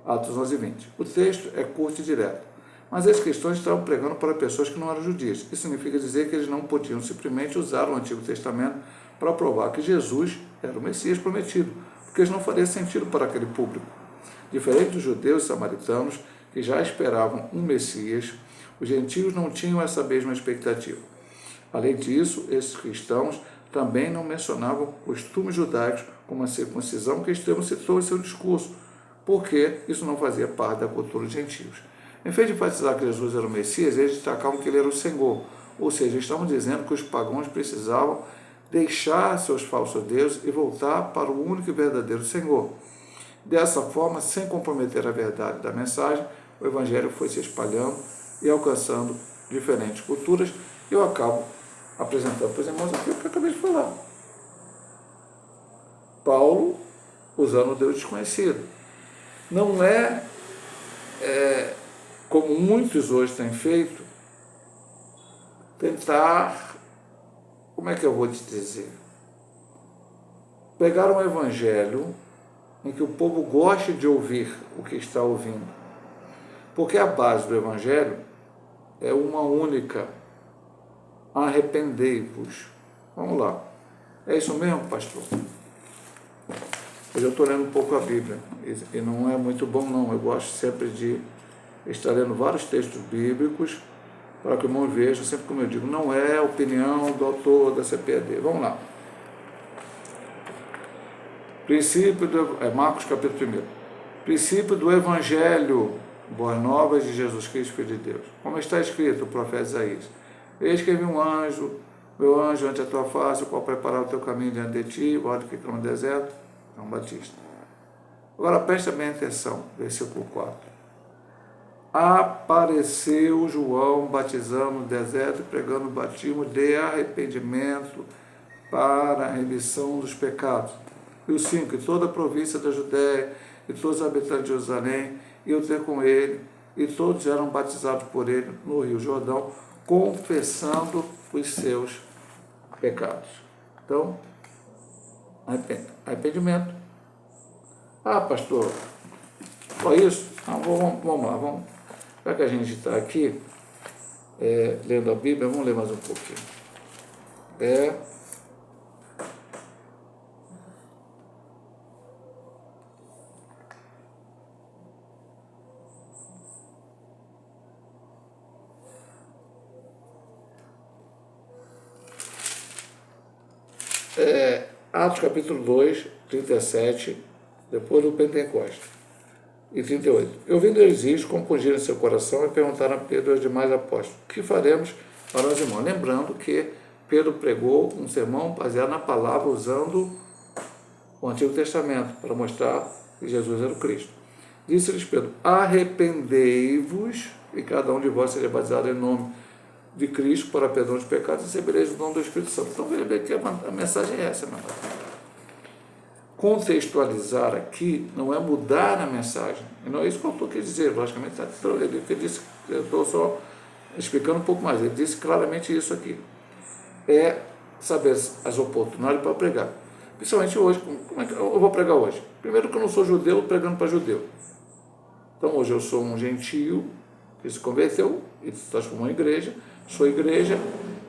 Atos 11:20. O texto é curto e direto, mas esses cristãos estavam pregando para pessoas que não eram judias. Isso significa dizer que eles não podiam simplesmente usar o Antigo Testamento para provar que Jesus era o Messias prometido, porque isso não faria sentido para aquele público. Diferente dos judeus e samaritanos, que já esperavam um Messias, os gentios não tinham essa mesma expectativa. Além disso, esses cristãos também não mencionavam costumes judaicos como a circuncisão que Estevão citou em seu discurso, porque isso não fazia parte da cultura dos gentios. Em vez de enfatizar que Jesus era o Messias, eles destacavam que ele era o Senhor, ou seja, estavam dizendo que os pagãos precisavam deixar seus falsos deuses e voltar para o único e verdadeiro Senhor. Dessa forma, sem comprometer a verdade da mensagem, o Evangelho foi se espalhando e alcançando diferentes culturas. Eu acabo apresentando para os irmãos aqui o que eu acabei de falar. Paulo usando o Deus desconhecido. Não como muitos hoje têm feito, tentar, como é que eu vou te dizer? Pegar um evangelho em que o povo goste de ouvir o que está ouvindo. Porque a base do evangelho é uma única: arrependei-vos. Vamos lá. É isso mesmo, pastor? Eu estou lendo um pouco a Bíblia, e não é muito bom não. Eu gosto sempre de estar lendo vários textos bíblicos, para que o irmão veja, sempre como eu digo, não é a opinião do autor da CPAD. Vamos lá. Marcos capítulo 1. Princípio do Evangelho, boas novas de Jesus Cristo, Filho de Deus. Como está escrito o profeta Isaías: eis que vi um anjo, meu anjo ante a tua face, o qual preparar o teu caminho diante de ti, volte que clama no deserto, João Batista. Agora presta bem atenção, versículo 4. Apareceu João batizando no deserto e pregando o batismo de arrependimento para a remissão dos pecados. E o 5, e toda a província da Judéia e todos os habitantes de Jerusalém iam ter com ele, e todos eram batizados por ele no Rio Jordão, confessando os seus pecados. Então, arrependimento. Ah, pastor, só isso? Vamos lá, já que a gente está aqui lendo a Bíblia, vamos ler mais um pouquinho. Atos capítulo 2, 37, depois do Pentecostes, e 38. E ouvindo eles isso, compungiram seu coração e perguntaram a Pedro e aos demais apóstolos: o que faremos para os irmãos? Lembrando que Pedro pregou um sermão baseado na palavra, usando o Antigo Testamento, para mostrar que Jesus era o Cristo. Disse-lhes Pedro: arrependei-vos, e cada um de vós seja batizado em nome de Cristo para perdão dos pecados, e recebereis o dom do Espírito Santo. Então, veja bem que a mensagem é essa, meu irmão. Contextualizar aqui não é mudar a mensagem. E não é isso que eu estou querendo dizer, logicamente, ele disse, eu estou só explicando um pouco mais. Ele disse claramente isso aqui. É saber as oportunidades para pregar. Principalmente hoje. Como é que eu vou pregar hoje? Primeiro que eu não sou judeu, pregando para judeu. Então hoje eu sou um gentio que se converteu e se transformou em igreja. Sou igreja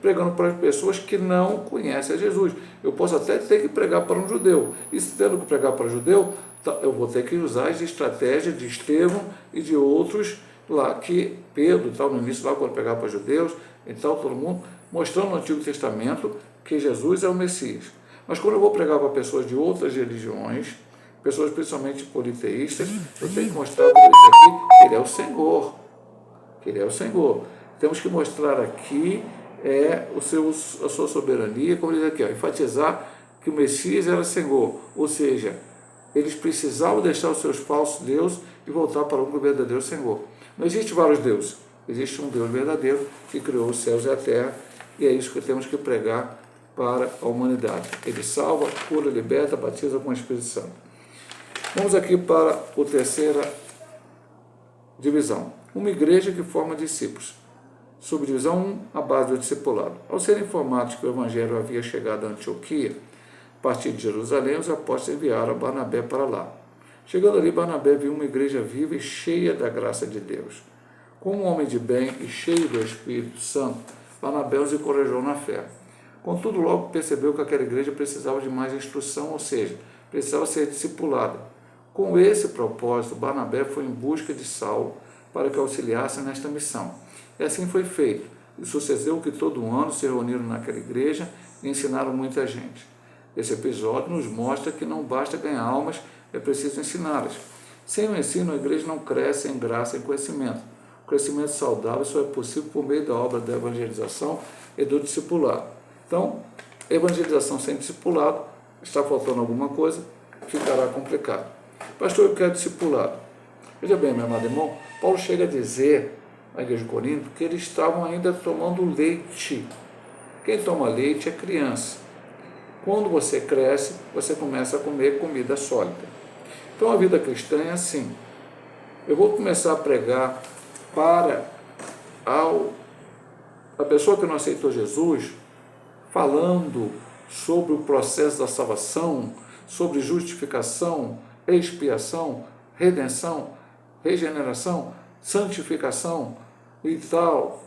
pregando para as pessoas que não conhecem a Jesus. Eu posso até ter que pregar para um judeu. E se tendo que pregar para um judeu, eu vou ter que usar as estratégias de Estevão e de outros lá, que Pedro, tal, no início lá, quando pregava para judeus, e tal, todo mundo, mostrando no Antigo Testamento que Jesus é o Messias. Mas quando eu vou pregar para pessoas de outras religiões, pessoas principalmente politeístas, eu tenho que mostrar para eles aqui que ele é o Senhor. Que ele é o Senhor. Temos que mostrar aqui a sua soberania, como diz aqui, enfatizar que o Messias era Senhor, ou seja, eles precisavam deixar os seus falsos deuses e voltar para o verdadeiro Senhor. Não existe vários deuses, existe um Deus verdadeiro que criou os céus e a terra, e é isso que temos que pregar para a humanidade. Ele salva, cura, liberta, batiza com o Espírito Santo. Vamos aqui para a terceira divisão. Uma igreja que forma discípulos. Subdivisão 1, a base do discipulado. Ao serem informados que o Evangelho havia chegado a Antioquia, a partir de Jerusalém, os apóstolos enviaram Barnabé para lá. Chegando ali, Barnabé viu uma igreja viva e cheia da graça de Deus. Como um homem de bem e cheio do Espírito Santo, Barnabé os encorajou na fé. Contudo, logo percebeu que aquela igreja precisava de mais instrução, ou seja, precisava ser discipulada. Com esse propósito, Barnabé foi em busca de Saulo para que auxiliasse nesta missão. E assim foi feito. E sucedeu que todo ano se reuniram naquela igreja e ensinaram muita gente. Esse episódio nos mostra que não basta ganhar almas, é preciso ensiná-las. Sem o ensino, a igreja não cresce em graça e conhecimento. O crescimento saudável só é possível por meio da obra da evangelização e do discipulado. Então, evangelização sem discipulado, está faltando alguma coisa, ficará complicado. Pastor, eu quero discipulado. Veja bem, meu amado irmão, Paulo chega a dizer à igreja de Corinto que eles estavam ainda tomando leite. Quem toma leite é criança. Quando você cresce, você começa a comer comida sólida. Então a vida cristã é assim. Eu vou começar a pregar para a pessoa que não aceitou Jesus, falando sobre o processo da salvação, sobre justificação, expiação, redenção, regeneração, santificação e tal,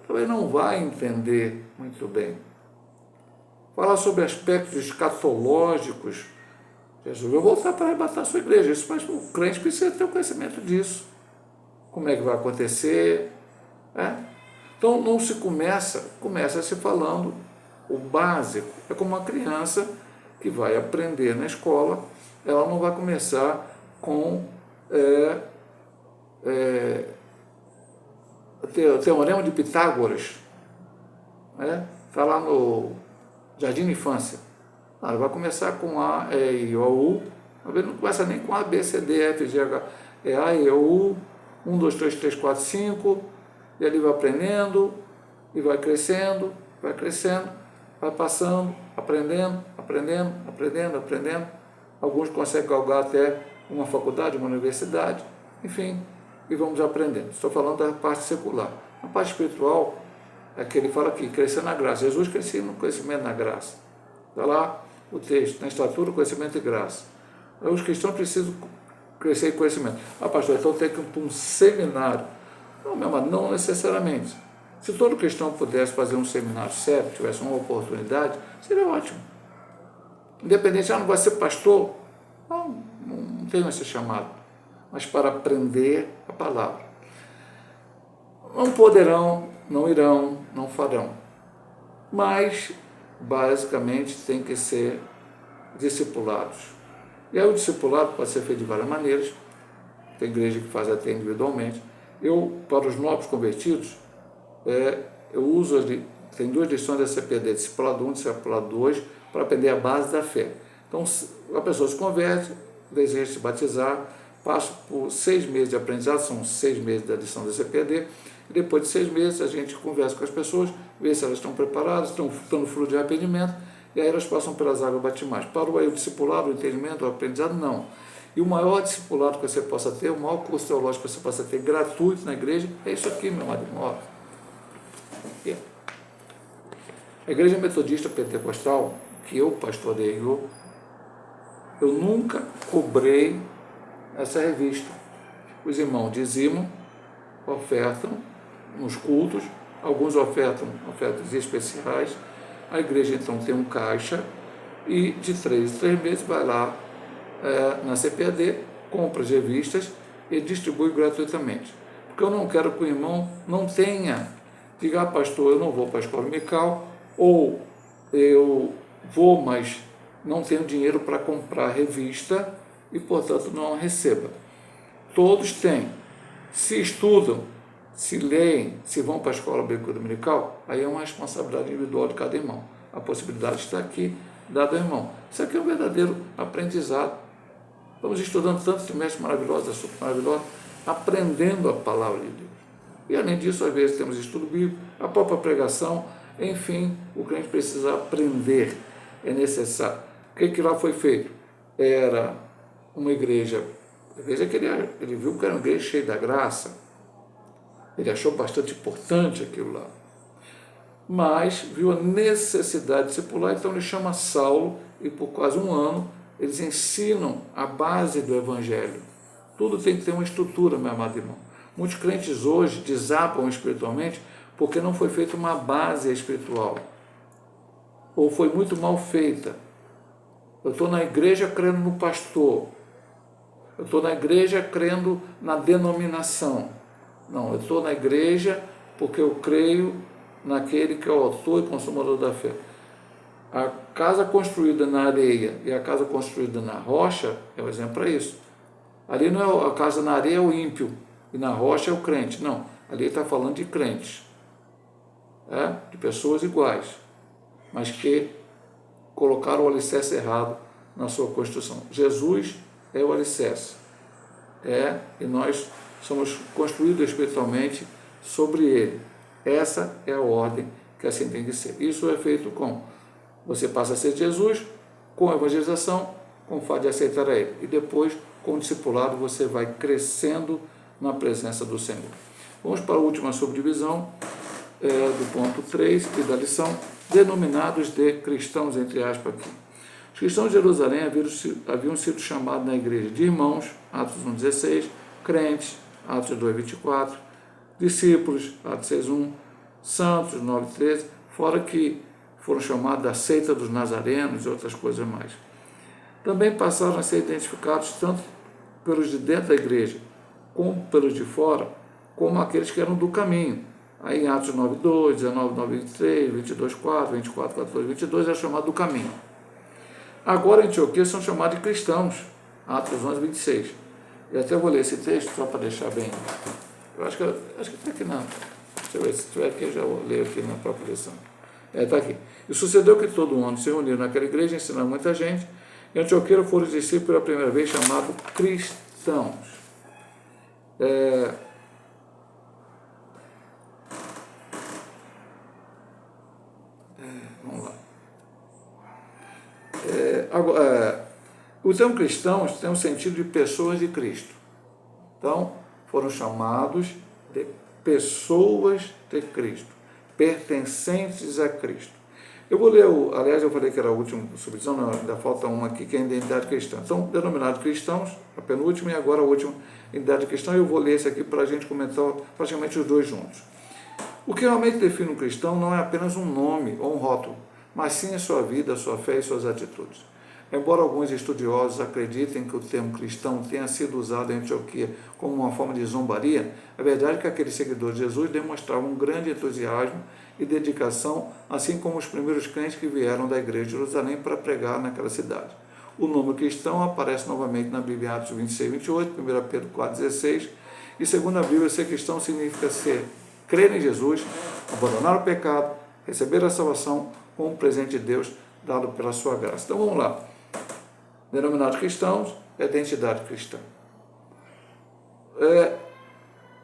talvez não vai entender muito bem. Falar sobre aspectos escatológicos, Jesus vai voltar para arrebatar a sua igreja, isso, mas o crente precisa ter o conhecimento disso. Como é que vai acontecer? Então não se começa se falando o básico. É como uma criança que vai aprender na escola, ela não vai começar com o Teorema de Pitágoras, né? Está lá no Jardim de Infância. Ela vai começar com A, E, I, O, U. Às vezes não começa nem com A, B, C, D, F, G, H. É A, E, O, U, 1, 2, 3, 4, 5. E ali vai aprendendo, e vai crescendo, vai passando, aprendendo. Alguns conseguem galgar até uma faculdade, uma universidade, enfim, e vamos aprendendo. Estou falando da parte secular. A parte espiritual é que ele fala aqui, crescer na graça. Jesus crescia no conhecimento na graça. Está lá o texto, na estatura, conhecimento e graça. Os cristãos precisam crescer em conhecimento. Pastor, então tem que ir para um seminário. Não, meu amado, não necessariamente. Se todo cristão pudesse fazer um seminário sério, tivesse uma oportunidade, seria ótimo. Independente, não vai ser pastor, não tenho esse chamado, mas para aprender a palavra. Não poderão, não irão, não farão, mas basicamente tem que ser discipulados. E aí o discipulado pode ser feito de várias maneiras, tem igreja que faz até individualmente. Eu, para os novos convertidos, eu uso, tem 2 lições da CPD, discipulado 1 e discipulado 2, para aprender a base da fé. Então, a pessoa se converte, deseja se batizar, passa por 6 meses de aprendizado, são 6 meses da lição da CPD, e depois de 6 meses a gente conversa com as pessoas, vê se elas estão preparadas, estão no fruto de arrependimento, e aí elas passam pelas águas batismais. Para o discipulado, o entendimento, o aprendizado, não. E o maior discipulado que você possa ter, o maior curso teológico que você possa ter gratuito na igreja, é isso aqui, meu amado irmão. A Igreja Metodista Pentecostal, que eu pastoreio, eu nunca cobrei essa revista. Os irmãos dizimam, ofertam nos cultos, alguns ofertam ofertas especiais, a igreja então tem um caixa e de 3 em 3 meses vai lá na CPAD, compra as revistas e distribui gratuitamente. Porque eu não quero que o irmão não tenha, diga, pastor, eu não vou para a escola dominical, ou eu vou, mas não tenho dinheiro para comprar a revista e, portanto, não a receba. Todos têm. Se estudam, se leem, se vão para a escola bíblica dominical, aí é uma responsabilidade individual de cada irmão. A possibilidade está aqui, dada ao irmão. Isso aqui é um verdadeiro aprendizado. Estamos estudando tantos trimestres maravilhosos, super maravilhosos, aprendendo a palavra de Deus. E, além disso, às vezes temos estudo bíblico, a própria pregação, enfim, o crente precisa aprender, é necessário. O que lá foi feito? Era uma igreja, que ele viu que era uma igreja cheia da graça, ele achou bastante importante aquilo lá, mas viu a necessidade de discipular, então ele chama Saulo e por quase um ano eles ensinam a base do evangelho. Tudo tem que ter uma estrutura, meu amado irmão. Muitos crentes hoje desabam espiritualmente porque não foi feita uma base espiritual, ou foi muito mal feita. Eu estou na igreja crendo no pastor, eu estou na igreja crendo na denominação. Não, eu estou na igreja porque eu creio naquele que é o autor e consumador da fé. A casa construída na areia e a casa construída na rocha é um exemplo para isso. Ali não é a casa na areia é o ímpio e na rocha é o crente. Não, ali está falando de crentes, de pessoas iguais, mas que colocaram o alicerce errado na sua construção. Jesus é o alicerce, e nós somos construídos espiritualmente sobre ele. Essa é a ordem que assim tem que ser. Isso é feito com, você passa a ser Jesus, com a evangelização, com o fato de aceitar a ele, e depois, com o discipulado, você vai crescendo na presença do Senhor. Vamos para a última subdivisão, do ponto 3 e da lição, denominados de cristãos, entre aspas aqui. Os cristãos de Jerusalém haviam sido chamados na igreja de irmãos, Atos 1,16, crentes, Atos 2,24, discípulos, Atos 6,1, santos, 9,13, fora que foram chamados da seita dos nazarenos e outras coisas mais. Também passaram a ser identificados tanto pelos de dentro da igreja, como pelos de fora, como aqueles que eram do caminho. Aí em Atos 9,2, 19, 9, 23, 22, 4, 24, 14, 22 é chamado do caminho. Agora em Antioquia são chamados de cristãos, Atos 11, 26. Eu até vou ler esse texto só para deixar bem. Eu acho que está aqui na. Deixa eu ver, se estiver aqui, eu já vou ler aqui na própria lição. Está aqui. E sucedeu que todo mundo se reuniu naquela igreja, ensinando muita gente. E Antioquia foram os discípulos pela primeira vez chamados cristãos. Vamos lá. O termo cristãos tem um sentido de pessoas de Cristo. Então, foram chamados de pessoas de Cristo, pertencentes a Cristo. Eu vou ler, aliás, eu falei que era a última subdivisão, não, ainda falta uma aqui, que é a identidade cristã. Então, denominados cristãos, a penúltima e agora a última identidade cristã, eu vou ler esse aqui para a gente comentar praticamente os dois juntos. O que realmente define um cristão não é apenas um nome ou um rótulo, mas sim a sua vida, a sua fé e suas atitudes. Embora alguns estudiosos acreditem que o termo cristão tenha sido usado em Antioquia como uma forma de zombaria, a verdade é que aqueles seguidores de Jesus demonstravam um grande entusiasmo e dedicação, assim como os primeiros crentes que vieram da igreja de Jerusalém para pregar naquela cidade. O nome cristão aparece novamente na Bíblia em Atos 26, 28, 1 Pedro 4, 16, e segundo a Bíblia, ser cristão significa crer em Jesus, abandonar o pecado, receber a salvação como um presente de Deus dado pela sua graça. Então vamos lá. Denominados cristãos, identidade cristã.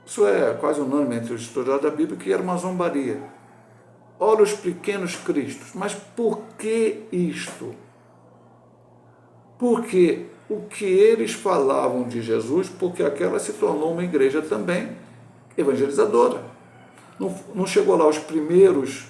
Isso é quase unânime entre os estudiosos da Bíblia que era uma zombaria. Ora, os pequenos cristos. Mas por que isto? Porque o que eles falavam de Jesus, porque aquela se tornou uma igreja também evangelizadora. Não chegou lá os primeiros,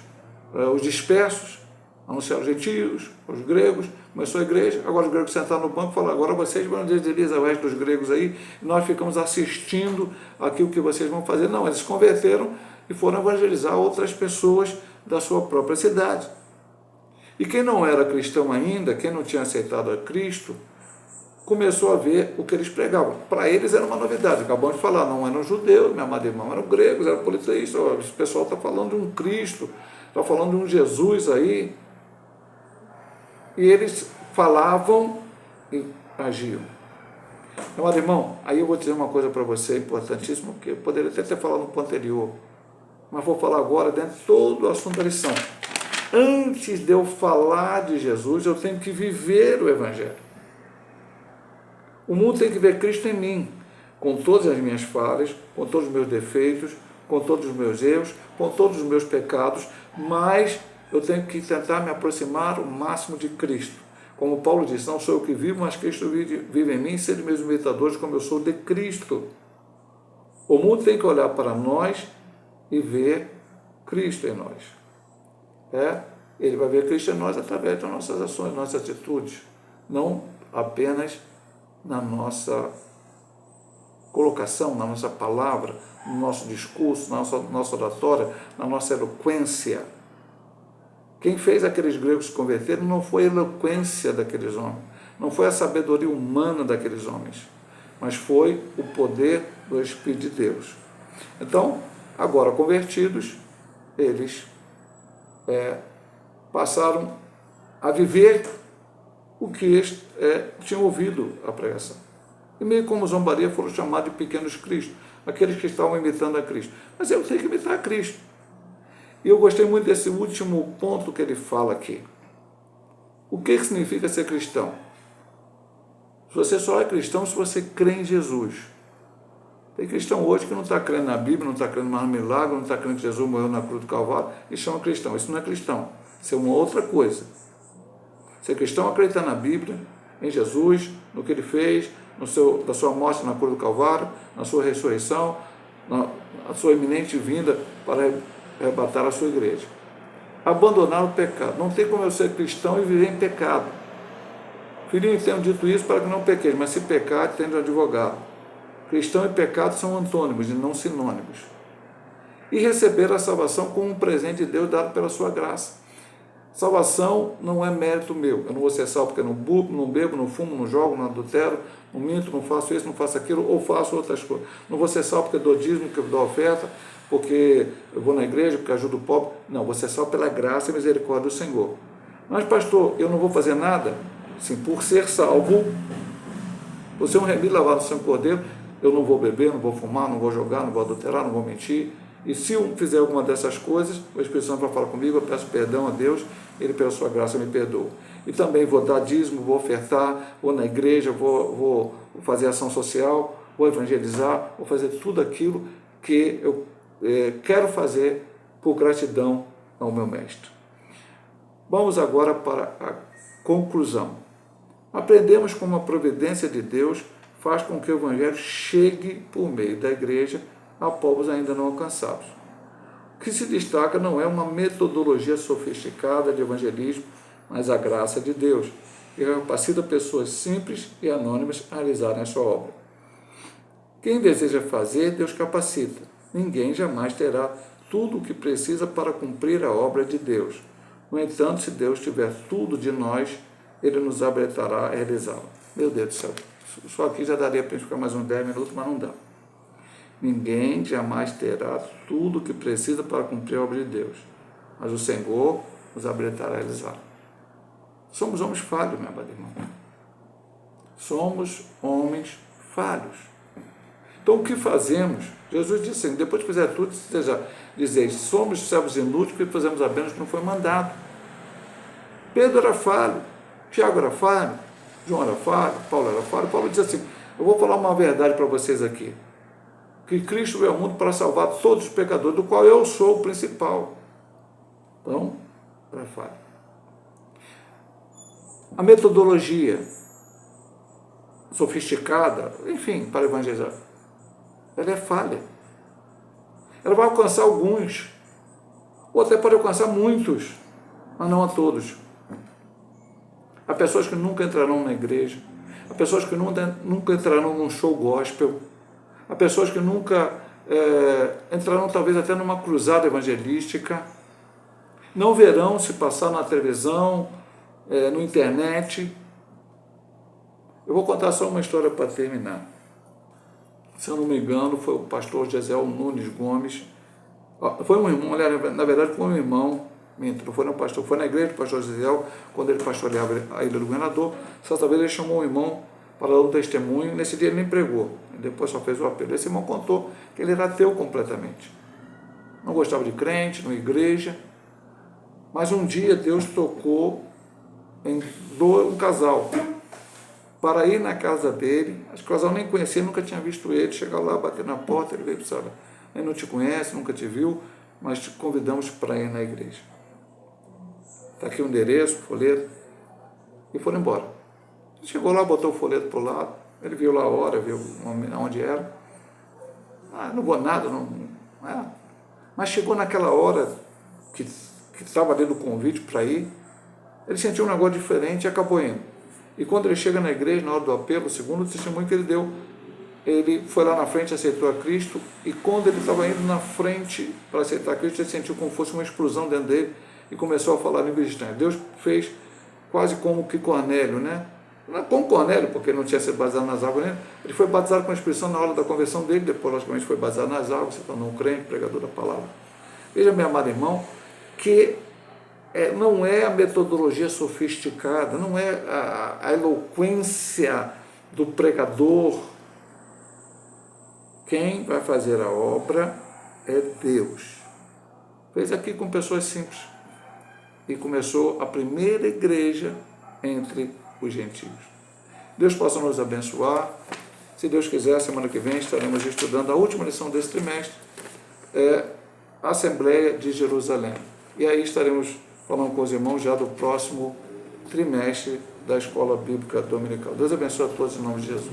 os dispersos, anunciaram os gentios, os gregos, começou a igreja, agora os gregos sentaram no banco e falaram, agora vocês vão evangelizar o resto dos gregos aí, e nós ficamos assistindo aquilo que vocês vão fazer. Não, eles se converteram e foram evangelizar outras pessoas da sua própria cidade. E quem não era cristão ainda, quem não tinha aceitado a Cristo, começou a ver o que eles pregavam. Para eles era uma novidade, acabamos de falar, não eram judeus, minha amada irmã, eram gregos, eram politeístas, esse pessoal está falando de um Cristo, está falando de um Jesus aí. E eles falavam e agiam. Meu irmão, aí eu vou dizer uma coisa para você importantíssima, que eu poderia até ter falado no ponto anterior, mas vou falar agora dentro de todo o assunto da lição. Antes de eu falar de Jesus, eu tenho que viver o Evangelho. O mundo tem que ver Cristo em mim, com todas as minhas falhas, com todos os meus defeitos, com todos os meus erros, com todos os meus pecados, mas eu tenho que tentar me aproximar o máximo de Cristo. Como Paulo disse, não sou eu que vivo, mas Cristo vive em mim, sede meus imitadores como eu sou de Cristo. O mundo tem que olhar para nós e ver Cristo em nós. Ele vai ver Cristo em nós através das nossas ações, nossas atitudes, não apenas na nossa colocação, na nossa palavra, no nosso discurso, na nossa oratória, na nossa eloquência. Quem fez aqueles gregos se converterem não foi a eloquência daqueles homens, não foi a sabedoria humana daqueles homens, mas foi o poder do Espírito de Deus. Então, agora convertidos, eles passaram a viver o que eles tinham ouvido a pregação. E meio como zombaria foram chamados de pequenos cristos, aqueles que estavam imitando a Cristo. Mas eu tenho que imitar a Cristo. E eu gostei muito desse último ponto que ele fala aqui. O que significa ser cristão? Você só é cristão se você crê em Jesus. Tem cristão hoje que não está crendo na Bíblia, não está crendo mais no milagre, não está crendo que Jesus morreu na cruz do Calvário, e chama cristão. Isso não é cristão. Isso é uma outra coisa. Ser cristão é acreditar na Bíblia, em Jesus, no que ele fez, da sua morte na cruz do Calvário, na sua ressurreição, na sua iminente vinda para arrebatar a sua igreja. Abandonar o pecado. Não tem como eu ser cristão e viver em pecado. Filhinho, tenho dito isso para que não pequeis, mas se pecar, tende um advogado. Cristão e pecado são antônimos e não sinônimos. E receber a salvação como um presente de Deus dado pela sua graça. Salvação não é mérito meu. Eu não vou ser salvo porque eu não bebo, não fumo, não jogo, não adultero, não minto, não faço isso, não faço aquilo, ou faço outras coisas. Não vou ser salvo porque eu dou dízimo, porque eu dou oferta, porque eu vou na igreja, porque eu ajudo o pobre. Não, vou ser salvo pela graça e misericórdia do Senhor. Mas, pastor, eu não vou fazer nada? Sim, por ser salvo, por ser um remido lavado no sangue do Cordeiro, eu não vou beber, não vou fumar, não vou jogar, não vou adulterar, não vou mentir. E se eu fizer alguma dessas coisas, o Espírito Santo vai falar comigo, eu peço perdão a Deus, Ele pela sua graça me perdoa. E também vou dar dízimo, vou ofertar, vou na igreja, vou fazer ação social, vou evangelizar, vou fazer tudo aquilo que eu quero fazer por gratidão ao meu Mestre. Vamos agora para a conclusão. Aprendemos como a providência de Deus faz com que o Evangelho chegue por meio da igreja a povos ainda não alcançados. O que se destaca não é uma metodologia sofisticada de evangelismo, mas a graça de Deus, que capacita pessoas simples e anônimas a realizarem a sua obra. Quem deseja fazer, Deus capacita. Ninguém jamais terá tudo o que precisa para cumprir a obra de Deus. No entanto, se Deus tiver tudo de nós, Ele nos habilitará a realizá-la. Meu Deus do céu, só aqui já daria para ficar mais uns 10 minutos, mas não dá. Ninguém jamais terá tudo o que precisa para cumprir a obra de Deus, mas o Senhor nos habilitará a realizá-la. Somos homens falhos, meu amado irmão. Somos homens falhos. Então, o que fazemos? Jesus disse assim, depois que fizer tudo, dizeis, somos servos inúteis, porque fazemos apenas o que não foi mandado. Pedro era falho, Tiago era falho, João era falho, Paulo era falho. Paulo diz assim, eu vou falar uma verdade para vocês aqui, que Cristo veio ao mundo para salvar todos os pecadores, do qual eu sou o principal. Então, era falho. A metodologia sofisticada, enfim, para evangelizar, ela é falha. Ela vai alcançar alguns, ou até pode alcançar muitos, mas não a todos. Há pessoas que nunca entrarão na igreja, há pessoas que nunca entrarão num show gospel, há pessoas que nunca entrarão talvez até numa cruzada evangelística, não verão se passar na televisão, na internet. Eu vou contar só uma história para terminar. Se eu não me engano, foi o pastor Gesiel Nunes Gomes. Foi um irmão, na verdade foi um irmão, não foi um pastor, foi na igreja do pastor Gesiel, quando ele pastoreava a Ilha do Governador. Certa vez ele chamou um irmão para dar um testemunho, nesse dia ele nem pregou, depois só fez o apelo. Esse irmão contou que ele era ateu completamente. Não gostava de crente, não igreja, mas um dia Deus tocou em um casal para ir na casa dele. Acho que o casal nem conhecia, nunca tinha visto ele. Chegar lá, bater na porta, ele veio e disse, olha, ele não te conhece, nunca te viu, mas te convidamos para ir na igreja. Está aqui o endereço, o folheto, e foram embora. Ele chegou lá, botou o folheto para o lado, ele viu lá a hora, viu onde era. Não vou nada, não. Mas chegou naquela hora que estava ali no convite para ir, ele sentiu um negócio diferente e acabou indo. E quando ele chega na igreja, na hora do apelo, o segundo testemunho que ele deu, ele foi lá na frente, aceitou a Cristo, e quando ele estava indo na frente para aceitar a Cristo, ele sentiu como fosse uma explosão dentro dele e começou a falar em línguas estranhas. Deus fez quase como que Cornélio, né? Não é como Cornélio, porque ele não tinha sido batizado nas águas, né? Ele foi batizado com a Espírito Santo na hora da conversão dele, depois, logicamente, foi batizado nas águas, se tornou um crente, pregador da palavra. Veja, meu amado irmão, que não é a metodologia sofisticada, não é a eloquência do pregador. Quem vai fazer a obra é Deus. Fez aqui com pessoas simples. E começou a primeira igreja entre os gentios. Deus possa nos abençoar. Se Deus quiser, semana que vem estaremos estudando a última lição desse trimestre, a Assembleia de Jerusalém. E aí estaremos falando com os irmãos já do próximo trimestre da Escola Bíblica Dominical. Deus abençoe a todos em nome de Jesus.